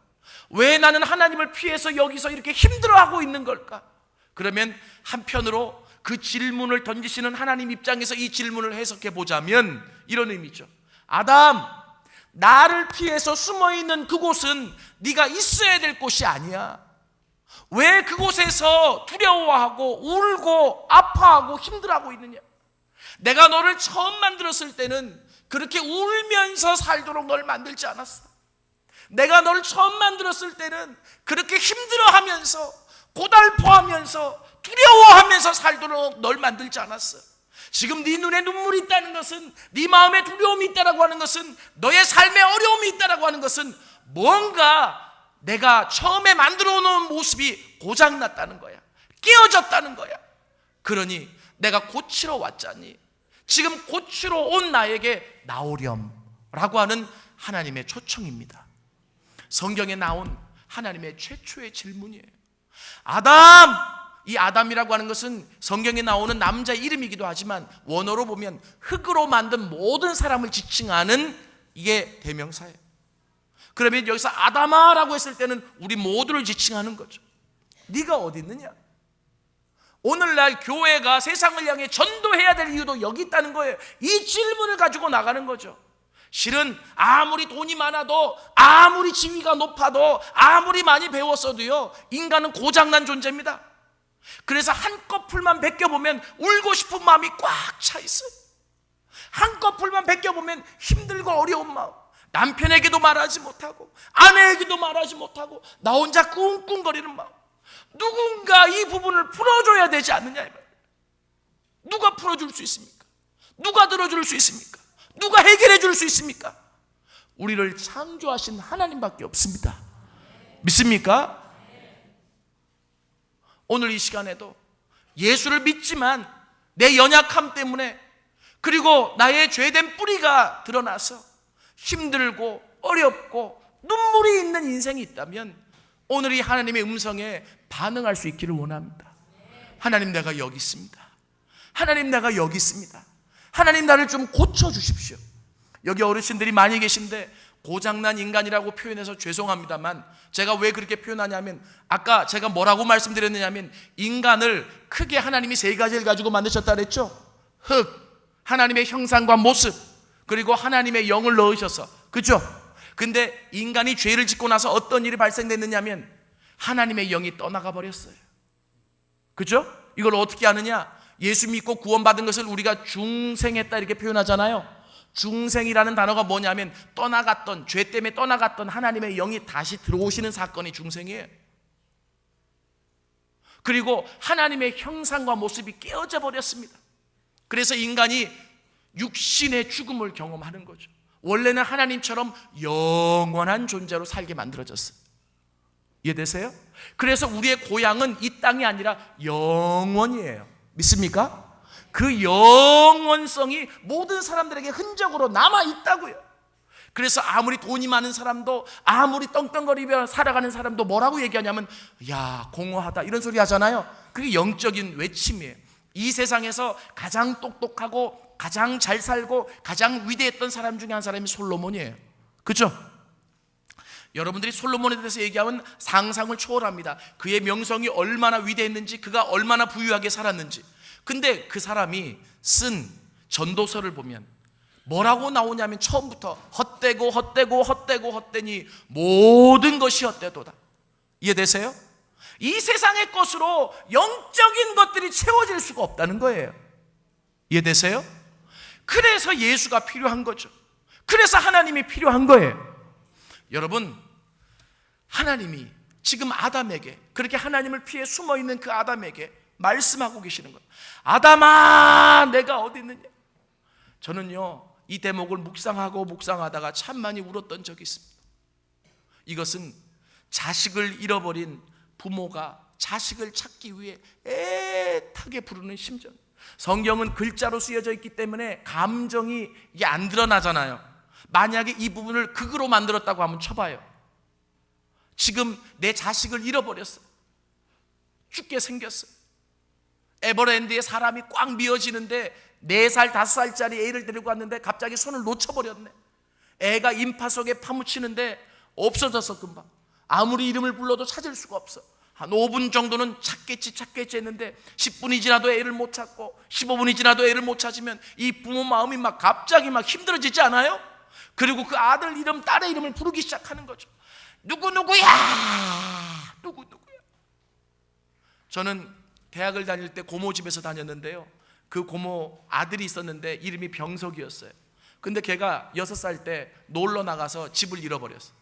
왜 나는 하나님을 피해서 여기서 이렇게 힘들어하고 있는 걸까? 그러면 한편으로 그 질문을 던지시는 하나님 입장에서 이 질문을 해석해 보자면 이런 의미죠. 아담, 나를 피해서 숨어있는 그곳은 네가 있어야 될 곳이 아니야. 왜 그곳에서 두려워하고 울고 아파하고 힘들어하고 있느냐? 내가 너를 처음 만들었을 때는 그렇게 울면서 살도록 널 만들지 않았어. 내가 너를 처음 만들었을 때는 그렇게 힘들어하면서 고달퍼하면서 두려워하면서 살도록 널 만들지 않았어. 지금 네 눈에 눈물이 있다는 것은, 네 마음에 두려움이 있다라고 하는 것은, 너의 삶에 어려움이 있다라고 하는 것은 뭔가 내가 처음에 만들어 놓은 모습이 고장났다는 거야. 깨어졌다는 거야. 그러니 내가 고치러 왔자니 지금 고치러 온 나에게 나오렴 라고 하는 하나님의 초청입니다. 성경에 나온 하나님의 최초의 질문이에요. 아담! 이 아담이라고 하는 것은 성경에 나오는 남자 이름이기도 하지만 원어로 보면 흙으로 만든 모든 사람을 지칭하는 이게 대명사예요. 그러면 여기서 아담아라고 했을 때는 우리 모두를 지칭하는 거죠. 네가 어디 있느냐? 오늘날 교회가 세상을 향해 전도해야 될 이유도 여기 있다는 거예요. 이 질문을 가지고 나가는 거죠. 실은 아무리 돈이 많아도, 아무리 지위가 높아도, 아무리 많이 배웠어도요, 인간은 고장난 존재입니다. 그래서 한꺼풀만 베껴보면 울고 싶은 마음이 꽉 차 있어요. 한꺼풀만 베껴보면 힘들고 어려운 마음, 남편에게도 말하지 못하고 아내에게도 말하지 못하고 나 혼자 꿍꿍거리는 마음, 누군가 이 부분을 풀어줘야 되지 않느냐 이 말이에요. 누가 풀어줄 수 있습니까? 누가 들어줄 수 있습니까? 누가 해결해 줄 수 있습니까? 우리를 창조하신 하나님밖에 없습니다. 믿습니까? 오늘 이 시간에도 예수를 믿지만 내 연약함 때문에, 그리고 나의 죄된 뿌리가 드러나서 힘들고 어렵고 눈물이 있는 인생이 있다면 오늘 이 하나님의 음성에 반응할 수 있기를 원합니다. 하나님, 내가 여기 있습니다. 하나님, 내가 여기 있습니다. 하나님, 나를 좀 고쳐주십시오. 여기 어르신들이 많이 계신데 고장난 인간이라고 표현해서 죄송합니다만, 제가 왜 그렇게 표현하냐면, 아까 제가 뭐라고 말씀드렸느냐면, 인간을 크게 하나님이 세 가지를 가지고 만드셨다 그랬죠. 흙, 하나님의 형상과 모습, 그리고 하나님의 영을 넣으셔서, 그죠? 근데 인간이 죄를 짓고 나서 어떤 일이 발생됐느냐면 하나님의 영이 떠나가 버렸어요. 그죠? 이걸 어떻게 아느냐? 예수 믿고 구원받은 것을 우리가 중생했다 이렇게 표현하잖아요. 중생이라는 단어가 뭐냐면 떠나갔던, 죄 때문에 떠나갔던 하나님의 영이 다시 들어오시는 사건이 중생이에요. 그리고 하나님의 형상과 모습이 깨어져 버렸습니다. 그래서 인간이 육신의 죽음을 경험하는 거죠. 원래는 하나님처럼 영원한 존재로 살게 만들어졌어요. 이해되세요? 그래서 우리의 고향은 이 땅이 아니라 영원이에요. 믿습니까? 그 영원성이 모든 사람들에게 흔적으로 남아있다고요. 그래서 아무리 돈이 많은 사람도, 아무리 떵떵거리며 살아가는 사람도 뭐라고 얘기하냐면, 야, 공허하다 이런 소리 하잖아요. 그게 영적인 외침이에요. 이 세상에서 가장 똑똑하고 가장 잘 살고 가장 위대했던 사람 중에 한 사람이 솔로몬이에요. 그렇죠? 여러분들이 솔로몬에 대해서 얘기하면 상상을 초월합니다. 그의 명성이 얼마나 위대했는지, 그가 얼마나 부유하게 살았는지. 근데 그 사람이 쓴 전도서를 보면 뭐라고 나오냐면 처음부터 헛되고 헛되고 헛되고 헛되니 모든 것이 헛되도다. 이해되세요? 이 세상의 것으로 영적인 것들이 채워질 수가 없다는 거예요. 이해되세요? 그래서 예수가 필요한 거죠. 그래서 하나님이 필요한 거예요. 여러분, 하나님이 지금 아담에게, 그렇게 하나님을 피해 숨어있는 그 아담에게 말씀하고 계시는 거예요. 아담아, 내가 어디 있느냐? 저는요, 이 대목을 묵상하다가 참 많이 울었던 적이 있습니다. 이것은 자식을 잃어버린 부모가 자식을 찾기 위해 애타게 부르는 심정. 성경은 글자로 쓰여져 있기 때문에 감정이 이게 안 드러나잖아요. 만약에 이 부분을 극으로 만들었다고 하면 쳐봐요. 지금 내 자식을 잃어버렸어. 죽게 생겼어. 에버랜드에 사람이 꽉 미어지는데 4살, 5살짜리 애를 데리고 왔는데 갑자기 손을 놓쳐버렸네. 애가 인파 속에 파묻히는데 없어졌어. 금방. 아무리 이름을 불러도 찾을 수가 없어. 한 5분 정도는 찾겠지 했는데 10분이 지나도 애를 못 찾고 15분이 지나도 애를 못 찾으면 이 부모 마음이 막 갑자기 막 힘들어지지 않아요? 그리고 그 아들 이름, 딸의 이름을 부르기 시작하는 거죠. 누구누구야, 누구누구야. 저는 대학을 다닐 때 고모 집에서 다녔는데요, 그 고모 아들이 있었는데 이름이 병석이었어요. 근데 걔가 6살 때 놀러 나가서 집을 잃어버렸어.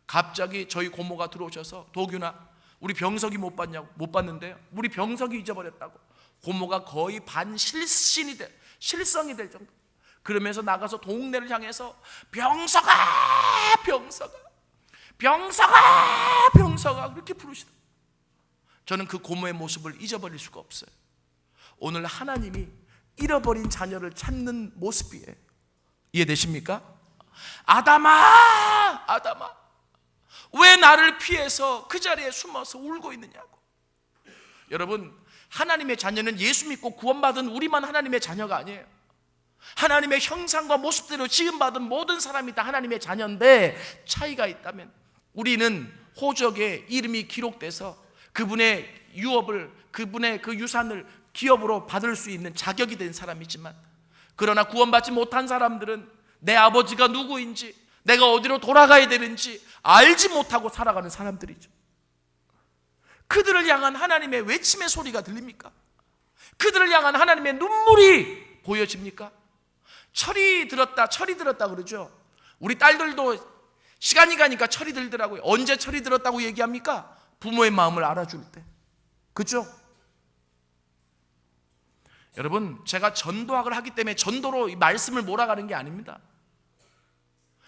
갑자기 저희 고모가 들어오셔서, 도균아, 우리 병석이 못 봤냐고. 못 봤는데요, 우리 병석이 잊어버렸다고. 고모가 거의 반실성이 될 정도. 그러면서 나가서 동네를 향해서 병석아, 병석아, 병석아, 병석아 그렇게 부르시더라고요. 저는 그 고모의 모습을 잊어버릴 수가 없어요. 오늘 하나님이 잃어버린 자녀를 찾는 모습이에요. 이해되십니까? 아담아, 아담아, 왜 나를 피해서 그 자리에 숨어서 울고 있느냐고. 여러분, 하나님의 자녀는 예수 믿고 구원받은 우리만 하나님의 자녀가 아니에요. 하나님의 형상과 모습대로 지음받은 모든 사람이 다 하나님의 자녀인데, 차이가 있다면 우리는 호적에 이름이 기록돼서 그분의 유업을, 그분의 그 유산을 기업으로 받을 수 있는 자격이 된 사람이지만, 그러나 구원받지 못한 사람들은 내 아버지가 누구인지, 내가 어디로 돌아가야 되는지 알지 못하고 살아가는 사람들이죠. 그들을 향한 하나님의 외침의 소리가 들립니까? 그들을 향한 하나님의 눈물이 보여집니까? 철이 들었다, 철이 들었다 그러죠. 우리 딸들도 시간이 가니까 철이 들더라고요. 언제 철이 들었다고 얘기합니까? 부모의 마음을 알아줄 때. 그렇죠? 여러분, 제가 전도학을 하기 때문에 전도로 이 말씀을 몰아가는 게 아닙니다.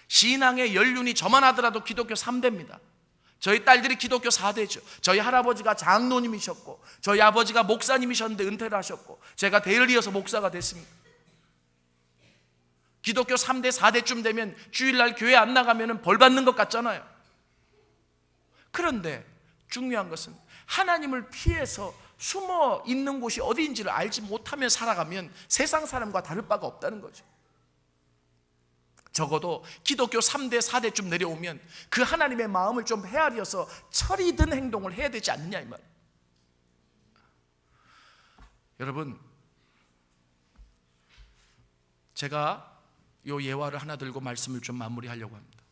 신앙의 연륜이 저만 하더라도 기독교 3대입니다. 저희 딸들이 기독교 4대죠. 저희 할아버지가 장로님이셨고, 저희 아버지가 목사님이셨는데 은퇴를 하셨고, 제가 대를 이어서 목사가 됐습니다. 기독교 3대, 4대쯤 되면 주일날 교회 안 나가면 벌 받는 것 같잖아요. 그런데 중요한 것은 하나님을 피해서 숨어 있는 곳이 어디인지를 알지 못하며 살아가면 세상 사람과 다를 바가 없다는 거죠. 적어도 기독교 3대, 4대쯤 내려오면 그 하나님의 마음을 좀 헤아려서 철이 든 행동을 해야 되지 않느냐 이 말이에요. 여러분, 제가 요 예화를 하나 들고 말씀을 좀 마무리하려고 합니다.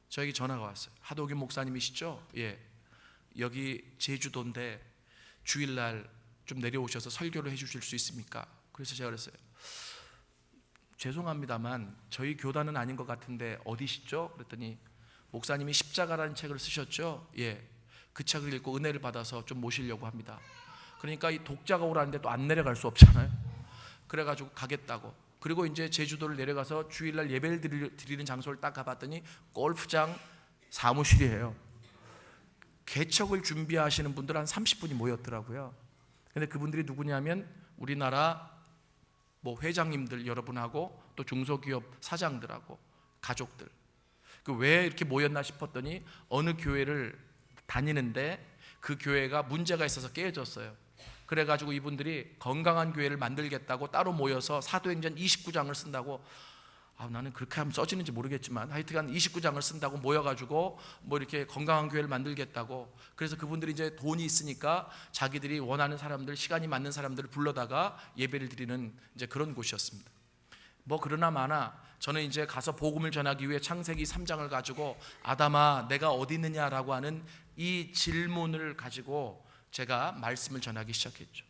저에게 전화가 왔어요. 하도규 목사님이시죠? 예. 여기 제주도인데 주일날 좀 내려오셔서 설교를 해주실 수 있습니까? 그래서 제가 그랬어요. 죄송합니다만 저희 교단은 아닌 것 같은데 어디시죠? 그랬더니 목사님이 십자가라는 책을 쓰셨죠? 예. 그 책을 읽고 은혜를 받아서 좀 모시려고 합니다. 그러니까 이 독자가 오라는데 또 안 내려갈 수 없잖아요. 그래가지고 가겠다고. 그리고 이제 제주도를 내려가서 주일날 예배를 드리는 장소를 딱 가봤더니 골프장 사무실이에요. 개척을 준비하시는 분들 한 30분이 모였더라고요. 근데 그분들이 누구냐면 우리나라 뭐 회장님들 여러분하고 또 중소기업 사장들하고 가족들. 그 왜 이렇게 모였나 싶었더니 어느 교회를 다니는데 그 교회가 문제가 있어서 깨졌어요. 그래가지고 이분들이 건강한 교회를 만들겠다고 따로 모여서 사도행전 29장을 쓴다고. 나는 그렇게 하면 써지는지 모르겠지만 하여튼간 29장을 쓴다고 모여가지고 뭐 이렇게 건강한 교회를 만들겠다고. 그래서 그분들이 이제 돈이 있으니까 자기들이 원하는 사람들, 시간이 맞는 사람들을 불러다가 예배를 드리는 이제 그런 곳이었습니다. 뭐 그러나 마나 저는 이제 가서 복음을 전하기 위해 창세기 3장을 가지고 아담아 내가 어디 있느냐라고 하는 이 질문을 가지고 제가 말씀을 전하기 시작했죠.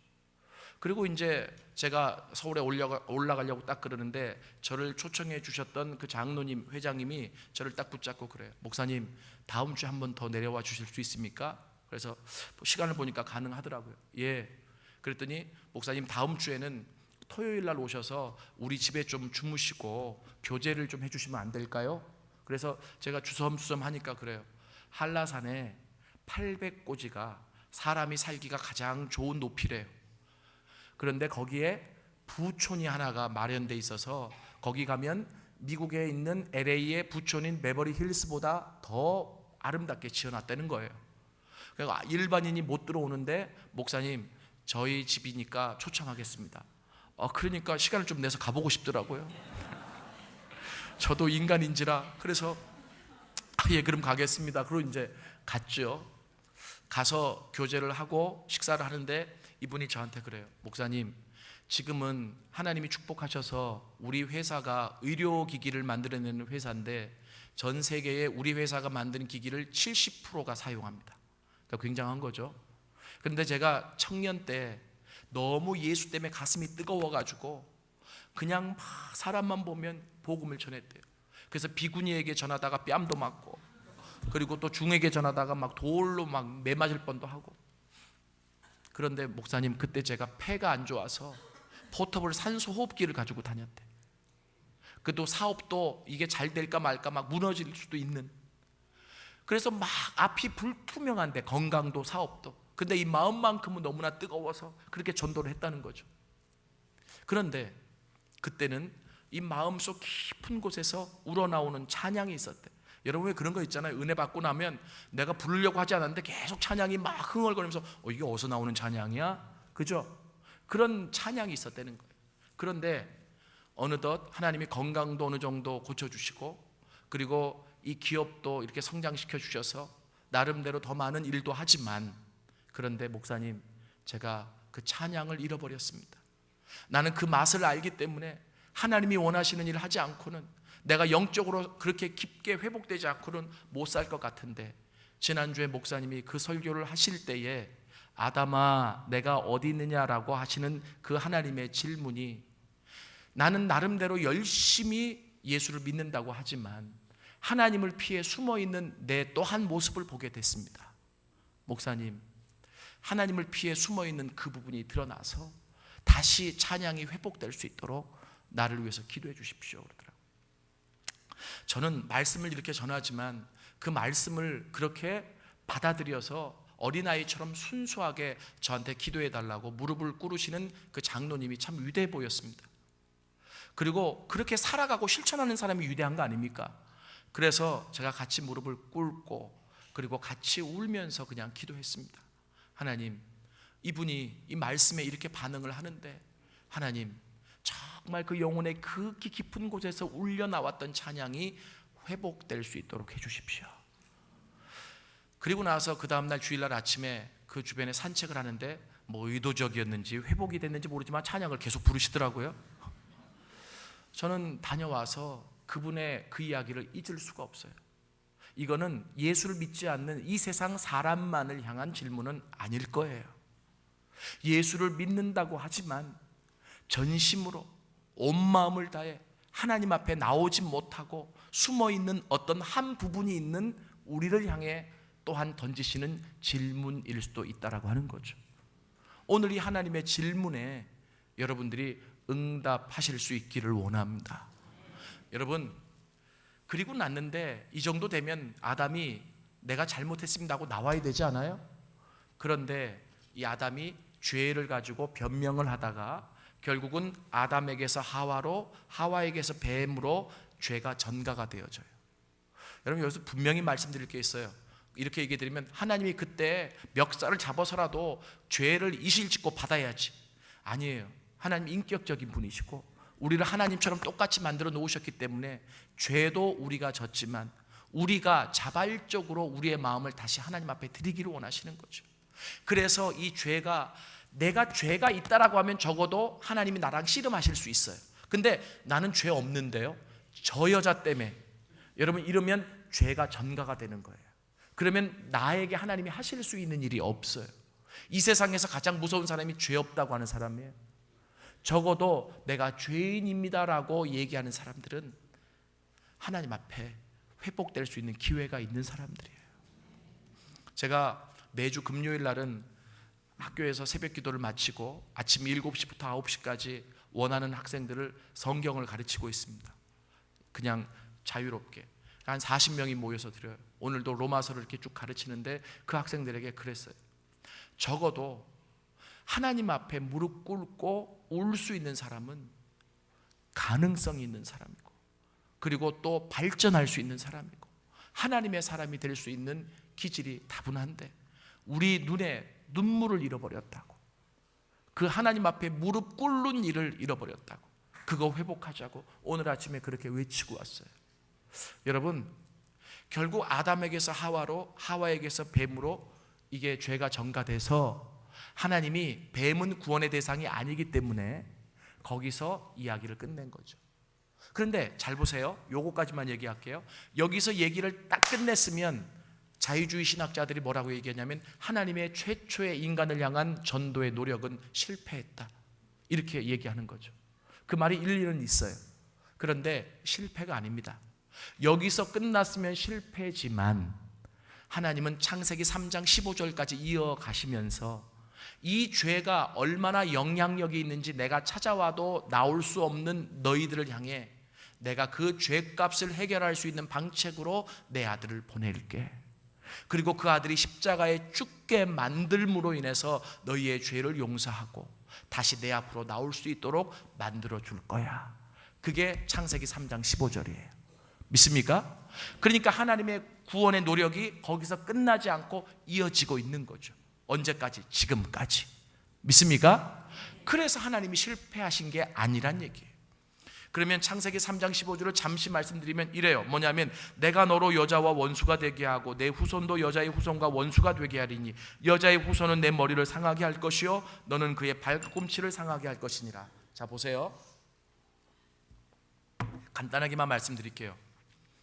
그리고 이제 제가 서울에 올라가려고 딱 그러는데 저를 초청해 주셨던 그 장로님, 회장님이 저를 딱 붙잡고 그래요. 목사님, 다음 주에 한 번 더 내려와 주실 수 있습니까? 그래서 시간을 보니까 가능하더라고요. 예. 그랬더니 목사님 다음 주에는 토요일 날 오셔서 우리 집에 좀 주무시고 교제를 좀 해주시면 안 될까요? 그래서 제가 주섬주섬 하니까 그래요. 한라산에 800고지가 사람이 살기가 가장 좋은 높이래요. 그런데 거기에 부촌이 하나가 마련돼 있어서 거기 가면 미국에 있는 LA의 부촌인 베버리 힐스보다 더 아름답게 지어놨다는 거예요. 그러니까 일반인이 못 들어오는데 목사님 저희 집이니까 초청하겠습니다. 그러니까 시간을 좀 내서 가보고 싶더라고요. 저도 인간인지라 그래서 예 그럼 가겠습니다. 그리고 이제 갔죠. 가서 교제를 하고 식사를 하는데 이분이 저한테 그래요. 목사님, 지금은 하나님이 축복하셔서 우리 회사가 의료기기를 만들어내는 회사인데 전 세계에 우리 회사가 만든 기기를 70%가 사용합니다. 그러니까 굉장한 거죠. 그런데 제가 청년 때 너무 예수 때문에 가슴이 뜨거워가지고 그냥 막 사람만 보면 복음을 전했대요. 그래서 비구니에게 전하다가 뺨도 맞고 그리고 또 중에게 전하다가 막 돌로 막 매 맞을 뻔도 하고. 그런데 목사님 그때 제가 폐가 안 좋아서 포터블 산소 호흡기를 가지고 다녔대. 그래도 사업도 이게 잘 될까 말까 막 무너질 수도 있는. 그래서 막 앞이 불투명한데, 건강도 사업도. 근데 이 마음만큼은 너무나 뜨거워서 그렇게 전도를 했다는 거죠. 그런데 그때는 이 마음속 깊은 곳에서 우러나오는 찬양이 있었대. 여러분 왜 그런 거 있잖아요. 은혜 받고 나면 내가 부르려고 하지 않았는데 계속 찬양이 막 흥얼거리면서 이게 어디서 나오는 찬양이야? 그죠? 그런 찬양이 있었다는 거예요. 그런데 어느덧 하나님이 건강도 어느 정도 고쳐주시고, 그리고 이 기업도 이렇게 성장시켜 주셔서 나름대로 더 많은 일도 하지만, 그런데 목사님, 제가 그 찬양을 잃어버렸습니다. 나는 그 맛을 알기 때문에 하나님이 원하시는 일을 하지 않고는, 내가 영적으로 그렇게 깊게 회복되지 않고는 못 살 것 같은데, 지난주에 목사님이 그 설교를 하실 때에 아담아 내가 어디 있느냐라고 하시는 그 하나님의 질문이, 나는 나름대로 열심히 예수를 믿는다고 하지만 하나님을 피해 숨어있는 내 또 한 모습을 보게 됐습니다. 목사님, 하나님을 피해 숨어있는 그 부분이 드러나서 다시 찬양이 회복될 수 있도록 나를 위해서 기도해 주십시오 그러더라고요. 저는 말씀을 이렇게 전하지만 그 말씀을 그렇게 받아들여서 어린아이처럼 순수하게 저한테 기도해 달라고 무릎을 꿇으시는 그 장로님이 참 위대해 보였습니다. 그리고 그렇게 살아가고 실천하는 사람이 위대한 거 아닙니까? 그래서 제가 같이 무릎을 꿇고 그리고 같이 울면서 그냥 기도했습니다. 하나님, 이분이 이 말씀에 이렇게 반응을 하는데 하나님, 정말 그 영혼의 극히 깊은 곳에서 울려 나왔던 찬양이 회복될 수 있도록 해주십시오. 그리고 나서 그 다음날 주일날 아침에 그 주변에 산책을 하는데 뭐 의도적이었는지 회복이 됐는지 모르지만 찬양을 계속 부르시더라고요. 저는 다녀와서 그분의 그 이야기를 잊을 수가 없어요. 이거는 예수를 믿지 않는 이 세상 사람만을 향한 질문은 아닐 거예요. 예수를 믿는다고 하지만 전심으로 온 마음을 다해 하나님 앞에 나오지 못하고 숨어있는 어떤 한 부분이 있는 우리를 향해 또한 던지시는 질문일 수도 있다라고 하는 거죠. 오늘 이 하나님의 질문에 여러분들이 응답하실 수 있기를 원합니다. 여러분, 그리고 났는데 이 정도 되면 아담이 내가 잘못했습니다 하고 나와야 되지 않아요? 그런데 이 아담이 죄를 가지고 변명을 하다가 결국은 아담에게서 하와로, 하와에게서 뱀으로 죄가 전가가 되어져요. 여러분, 여기서 분명히 말씀드릴 게 있어요. 이렇게 얘기해 드리면 하나님이 그때 멱살을 잡아서라도 죄를 이실직고 받아야지. 아니에요. 하나님 인격적인 분이시고 우리를 하나님처럼 똑같이 만들어 놓으셨기 때문에 죄도 우리가 졌지만 우리가 자발적으로 우리의 마음을 다시 하나님 앞에 드리기를 원하시는 거죠. 그래서 이 죄가, 내가 죄가 있다라고 하면 적어도 하나님이 나랑 씨름하실 수 있어요. 근데 나는 죄 없는데요, 저 여자 때문에, 여러분 이러면 죄가 전가가 되는 거예요. 그러면 나에게 하나님이 하실 수 있는 일이 없어요. 이 세상에서 가장 무서운 사람이 죄 없다고 하는 사람이에요. 적어도 내가 죄인입니다라고 얘기하는 사람들은 하나님 앞에 회복될 수 있는 기회가 있는 사람들이에요. 제가 매주 금요일 날은 학교에서 새벽 기도를 마치고 아침 7시부터 9시까지 원하는 학생들을 성경을 가르치고 있습니다. 그냥 자유롭게 한 40명이 모여서 드려요. 오늘도 로마서를 이렇게 쭉 가르치는데 그 학생들에게 그랬어요. 적어도 하나님 앞에 무릎 꿇고 울 수 있는 사람은 가능성이 있는 사람이고, 그리고 또 발전할 수 있는 사람이고, 하나님의 사람이 될 수 있는 기질이 다분한데 우리 눈에 눈물을 잃어버렸다고, 그 하나님 앞에 무릎 꿇는 일을 잃어버렸다고, 그거 회복하자고 오늘 아침에 그렇게 외치고 왔어요. 여러분, 결국 아담에게서 하와로, 하와에게서 뱀으로 이게 죄가 전가돼서 하나님이 뱀은 구원의 대상이 아니기 때문에 거기서 이야기를 끝낸 거죠. 그런데 잘 보세요. 요거까지만 얘기할게요. 여기서 얘기를 딱 끝냈으면 자유주의 신학자들이 뭐라고 얘기하냐면 하나님의 최초의 인간을 향한 전도의 노력은 실패했다, 이렇게 얘기하는 거죠. 그 말이 일리는 있어요. 그런데 실패가 아닙니다. 여기서 끝났으면 실패지만 하나님은 창세기 3장 15절까지 이어가시면서 이 죄가 얼마나 영향력이 있는지 내가 찾아와도 나올 수 없는 너희들을 향해 내가 그 죄값을 해결할 수 있는 방책으로 내 아들을 보낼게. 그리고 그 아들이 십자가에 죽게 만들므로 인해서 너희의 죄를 용서하고 다시 내 앞으로 나올 수 있도록 만들어 줄 거야. 그게 창세기 3장 15절이에요. 믿습니까? 그러니까 하나님의 구원의 노력이 거기서 끝나지 않고 이어지고 있는 거죠. 언제까지? 지금까지. 믿습니까? 그래서 하나님이 실패하신 게 아니란 얘기예요. 그러면 창세기 3장 15절을 잠시 말씀드리면 이래요. 뭐냐면 내가 너로 여자와 원수가 되게 하고 내 후손도 여자의 후손과 원수가 되게 하리니 여자의 후손은 내 머리를 상하게 할 것이요 너는 그의 발꿈치를 상하게 할 것이니라. 자 보세요. 간단하게만 말씀드릴게요.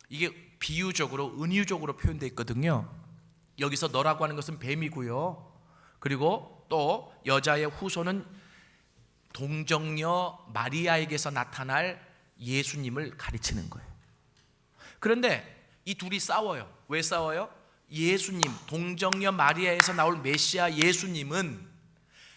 이게 비유적으로 은유적으로 표현되어 있거든요. 여기서 너라고 하는 것은 뱀이고요. 그리고 또 여자의 후손은 동정녀 마리아에게서 나타날 예수님을 가르치는 거예요. 그런데 이 둘이 싸워요. 왜 싸워요? 예수님, 동정녀 마리아에서 나올 메시아 예수님은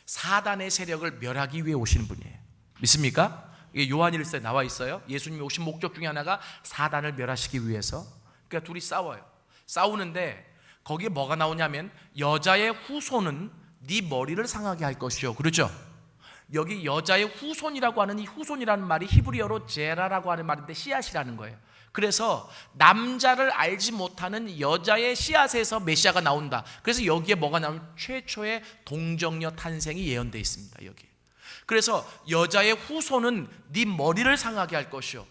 사단의 세력을 멸하기 위해 오시는 분이에요. 믿습니까? 이게 요한일서에 나와 있어요. 예수님이 오신 목적 중에 하나가 사단을 멸하시기 위해서. 그러니까 둘이 싸워요. 싸우는데 거기에 뭐가 나오냐면 여자의 후손은 네 머리를 상하게 할 것이요. 그렇죠? 여기 여자의 후손이라고 하는 이 후손이라는 말이 히브리어로 제라라고 하는 말인데 씨앗이라는 거예요. 그래서 남자를 알지 못하는 여자의 씨앗에서 메시아가 나온다. 그래서 여기에 뭐가 나오면 최초의 동정녀 탄생이 예언되어 있습니다. 여기. 그래서 여자의 후손은 네 머리를 상하게 할 것이요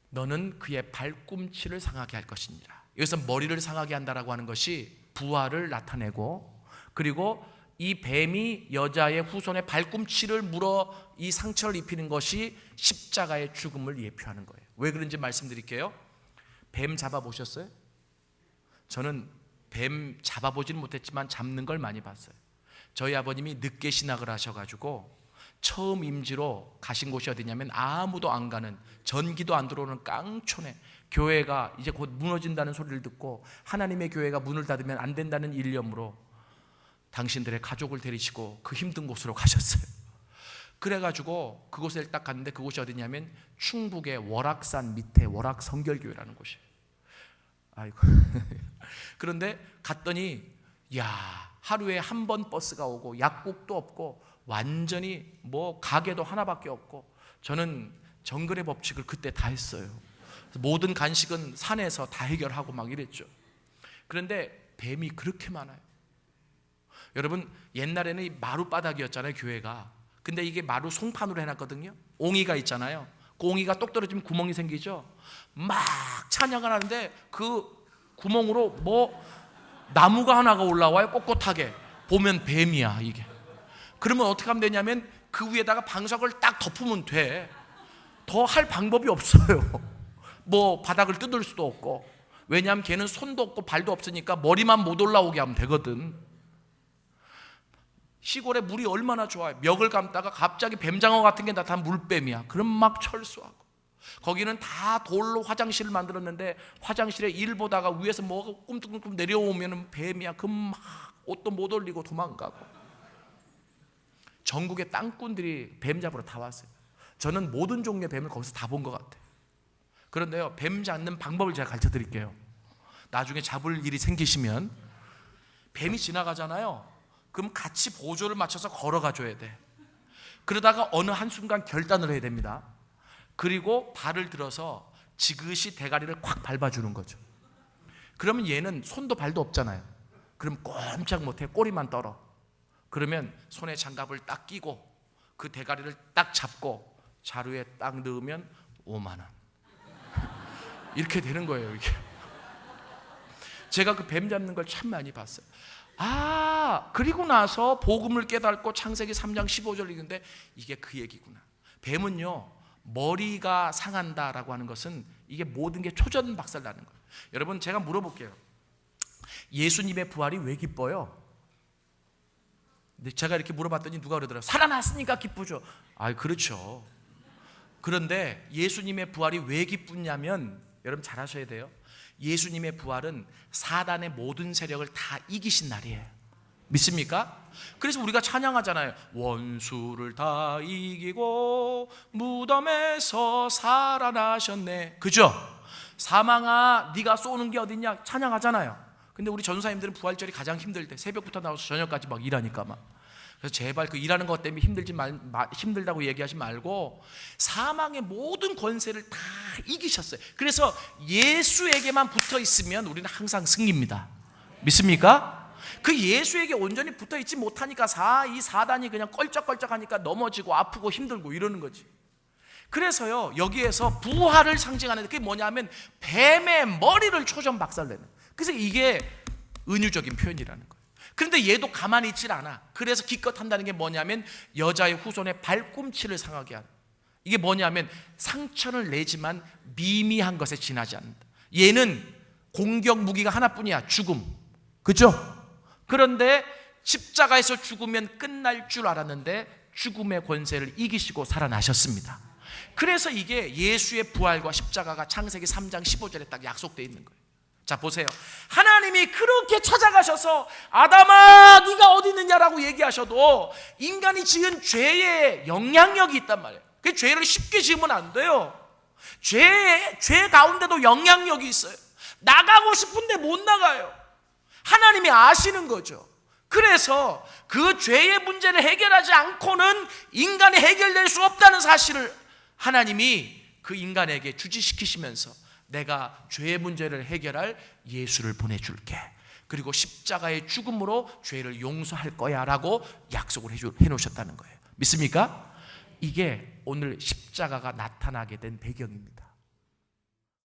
너는 그의 발꿈치를 상하게 할 것이니라. 여기서 머리를 상하게 한다라고 하는 것이 부활을 나타내고 그리고 이 뱀이 여자의 후손의 발꿈치를 물어 이 상처를 입히는 것이 십자가의 죽음을 예표하는 거예요. 왜 그런지 말씀드릴게요. 뱀 잡아보셨어요? 저는 뱀 잡아보지는 못했지만 잡는 걸 많이 봤어요. 저희 아버님이 늦게 신학을 하셔가지고 처음 임지로 가신 곳이 어디냐면 아무도 안 가는 전기도 안 들어오는 깡촌에 교회가 이제 곧 무너진다는 소리를 듣고 하나님의 교회가 문을 닫으면 안 된다는 일념으로 당신들의 가족을 데리시고 그 힘든 곳으로 가셨어요. 그래가지고 그곳에 딱 갔는데 그곳이 어디냐면 충북의 월악산 밑에 월악성결교회라는 곳이에요. 아이고. 그런데 갔더니 야 하루에 한 번 버스가 오고 약국도 없고 완전히 뭐 가게도 하나밖에 없고 저는 정글의 법칙을 그때 다 했어요. 모든 간식은 산에서 다 해결하고 막 이랬죠. 그런데 뱀이 그렇게 많아요. 여러분 옛날에는 이 마룻바닥이었잖아요 교회가. 근데 이게 마루 송판으로 해놨거든요. 옹이가 있잖아요. 그 옹이가 똑 떨어지면 구멍이 생기죠. 막 찬양을 하는데 그 구멍으로 뭐 나무가 하나가 올라와요. 꼿꼿하게. 보면 뱀이야 이게. 그러면 어떻게 하면 되냐면 그 위에다가 방석을 딱 덮으면 돼. 더 할 방법이 없어요. 뭐 바닥을 뜯을 수도 없고. 왜냐하면 걔는 손도 없고 발도 없으니까 머리만 못 올라오게 하면 되거든. 시골에 물이 얼마나 좋아요. 멱을 감다가 갑자기 뱀장어 같은 게 나타나면 물뱀이야. 그럼 막 철수하고. 거기는 다 돌로 화장실을 만들었는데 화장실에 일 보다가 위에서 뭐가 꿈틀꿈틀 내려오면 뱀이야. 그럼 막 옷도 못 올리고 도망가고. 전국의 땅꾼들이 뱀 잡으러 다 왔어요. 저는 모든 종류의 뱀을 거기서 다 본 것 같아요. 그런데요 뱀 잡는 방법을 제가 가르쳐 드릴게요. 나중에 잡을 일이 생기시면 뱀이 지나가잖아요. 그럼 같이 보조를 맞춰서 걸어가 줘야 돼. 그러다가 어느 한순간 결단을 해야 됩니다. 그리고 발을 들어서 지그시 대가리를 콱 밟아주는 거죠. 그러면 얘는 손도 발도 없잖아요. 그럼 꼼짝 못해. 꼬리만 떨어. 그러면 손에 장갑을 딱 끼고 그 대가리를 딱 잡고 자루에 딱 넣으면 5만 원. 이렇게 되는 거예요 이게. 제가 그 뱀 잡는 걸 참 많이 봤어요. 아 그리고 나서 복음을 깨닫고 창세기 3장 15절 읽는데 이게 그 얘기구나. 뱀은요 머리가 상한다라고 하는 것은 이게 모든 게 초전박살나는 거예요. 여러분 제가 물어볼게요. 예수님의 부활이 왜 기뻐요? 근데 제가 이렇게 물어봤더니 누가 그러더라고요. 살아났으니까 기쁘죠. 아 그렇죠. 그런데 예수님의 부활이 왜 기쁘냐면 여러분 잘 아셔야 돼요. 예수님의 부활은 사단의 모든 세력을 다 이기신 날이에요. 믿습니까? 그래서 우리가 찬양하잖아요. 원수를 다 이기고 무덤에서 살아나셨네. 그죠? 사망아 네가 쏘는 게 어딨냐 찬양하잖아요. 근데 우리 전도사님들은 부활절이 가장 힘들대. 새벽부터 나와서 저녁까지 막 일하니까 막. 그래서 제발 그 일하는 것 때문에 힘들다고 얘기하지 말고 사망의 모든 권세를 다 이기셨어요. 그래서 예수에게만 붙어 있으면 우리는 항상 승리입니다. 믿습니까? 그 예수에게 온전히 붙어 있지 못하니까 이 사단이 그냥 껄쩍껄쩍하니까 넘어지고 아프고 힘들고 이러는 거지. 그래서요, 여기에서 부활을 상징하는 그게 뭐냐면 뱀의 머리를 초점 박살내는. 그래서 이게 은유적인 표현이라는 거예요. 그런데 얘도 가만히 있질 않아. 그래서 기껏 한다는 게 뭐냐면 여자의 후손의 발꿈치를 상하게 하는. 이게 뭐냐면 상처를 내지만 미미한 것에 지나지 않는다. 얘는 공격 무기가 하나뿐이야. 죽음. 그죠? 그런데 십자가에서 죽으면 끝날 줄 알았는데 죽음의 권세를 이기시고 살아나셨습니다. 그래서 이게 예수의 부활과 십자가가 창세기 3장 15절에 딱 약속되어 있는 거예요. 자, 보세요. 하나님이 그렇게 찾아가셔서 아담아 네가 어디 있느냐라고 얘기하셔도 인간이 지은 죄에 영향력이 있단 말이에요. 그 죄를 쉽게 지으면 안 돼요. 죄 가운데도 영향력이 있어요. 나가고 싶은데 못 나가요. 하나님이 아시는 거죠. 그래서 그 죄의 문제를 해결하지 않고는 인간이 해결될 수 없다는 사실을 하나님이 그 인간에게 주지시키시면서 내가 죄의 문제를 해결할 예수를 보내줄게. 그리고 십자가의 죽음으로 죄를 용서할 거야 라고 약속을 해놓으셨다는 거예요. 믿습니까? 이게 오늘 십자가가 나타나게 된 배경입니다.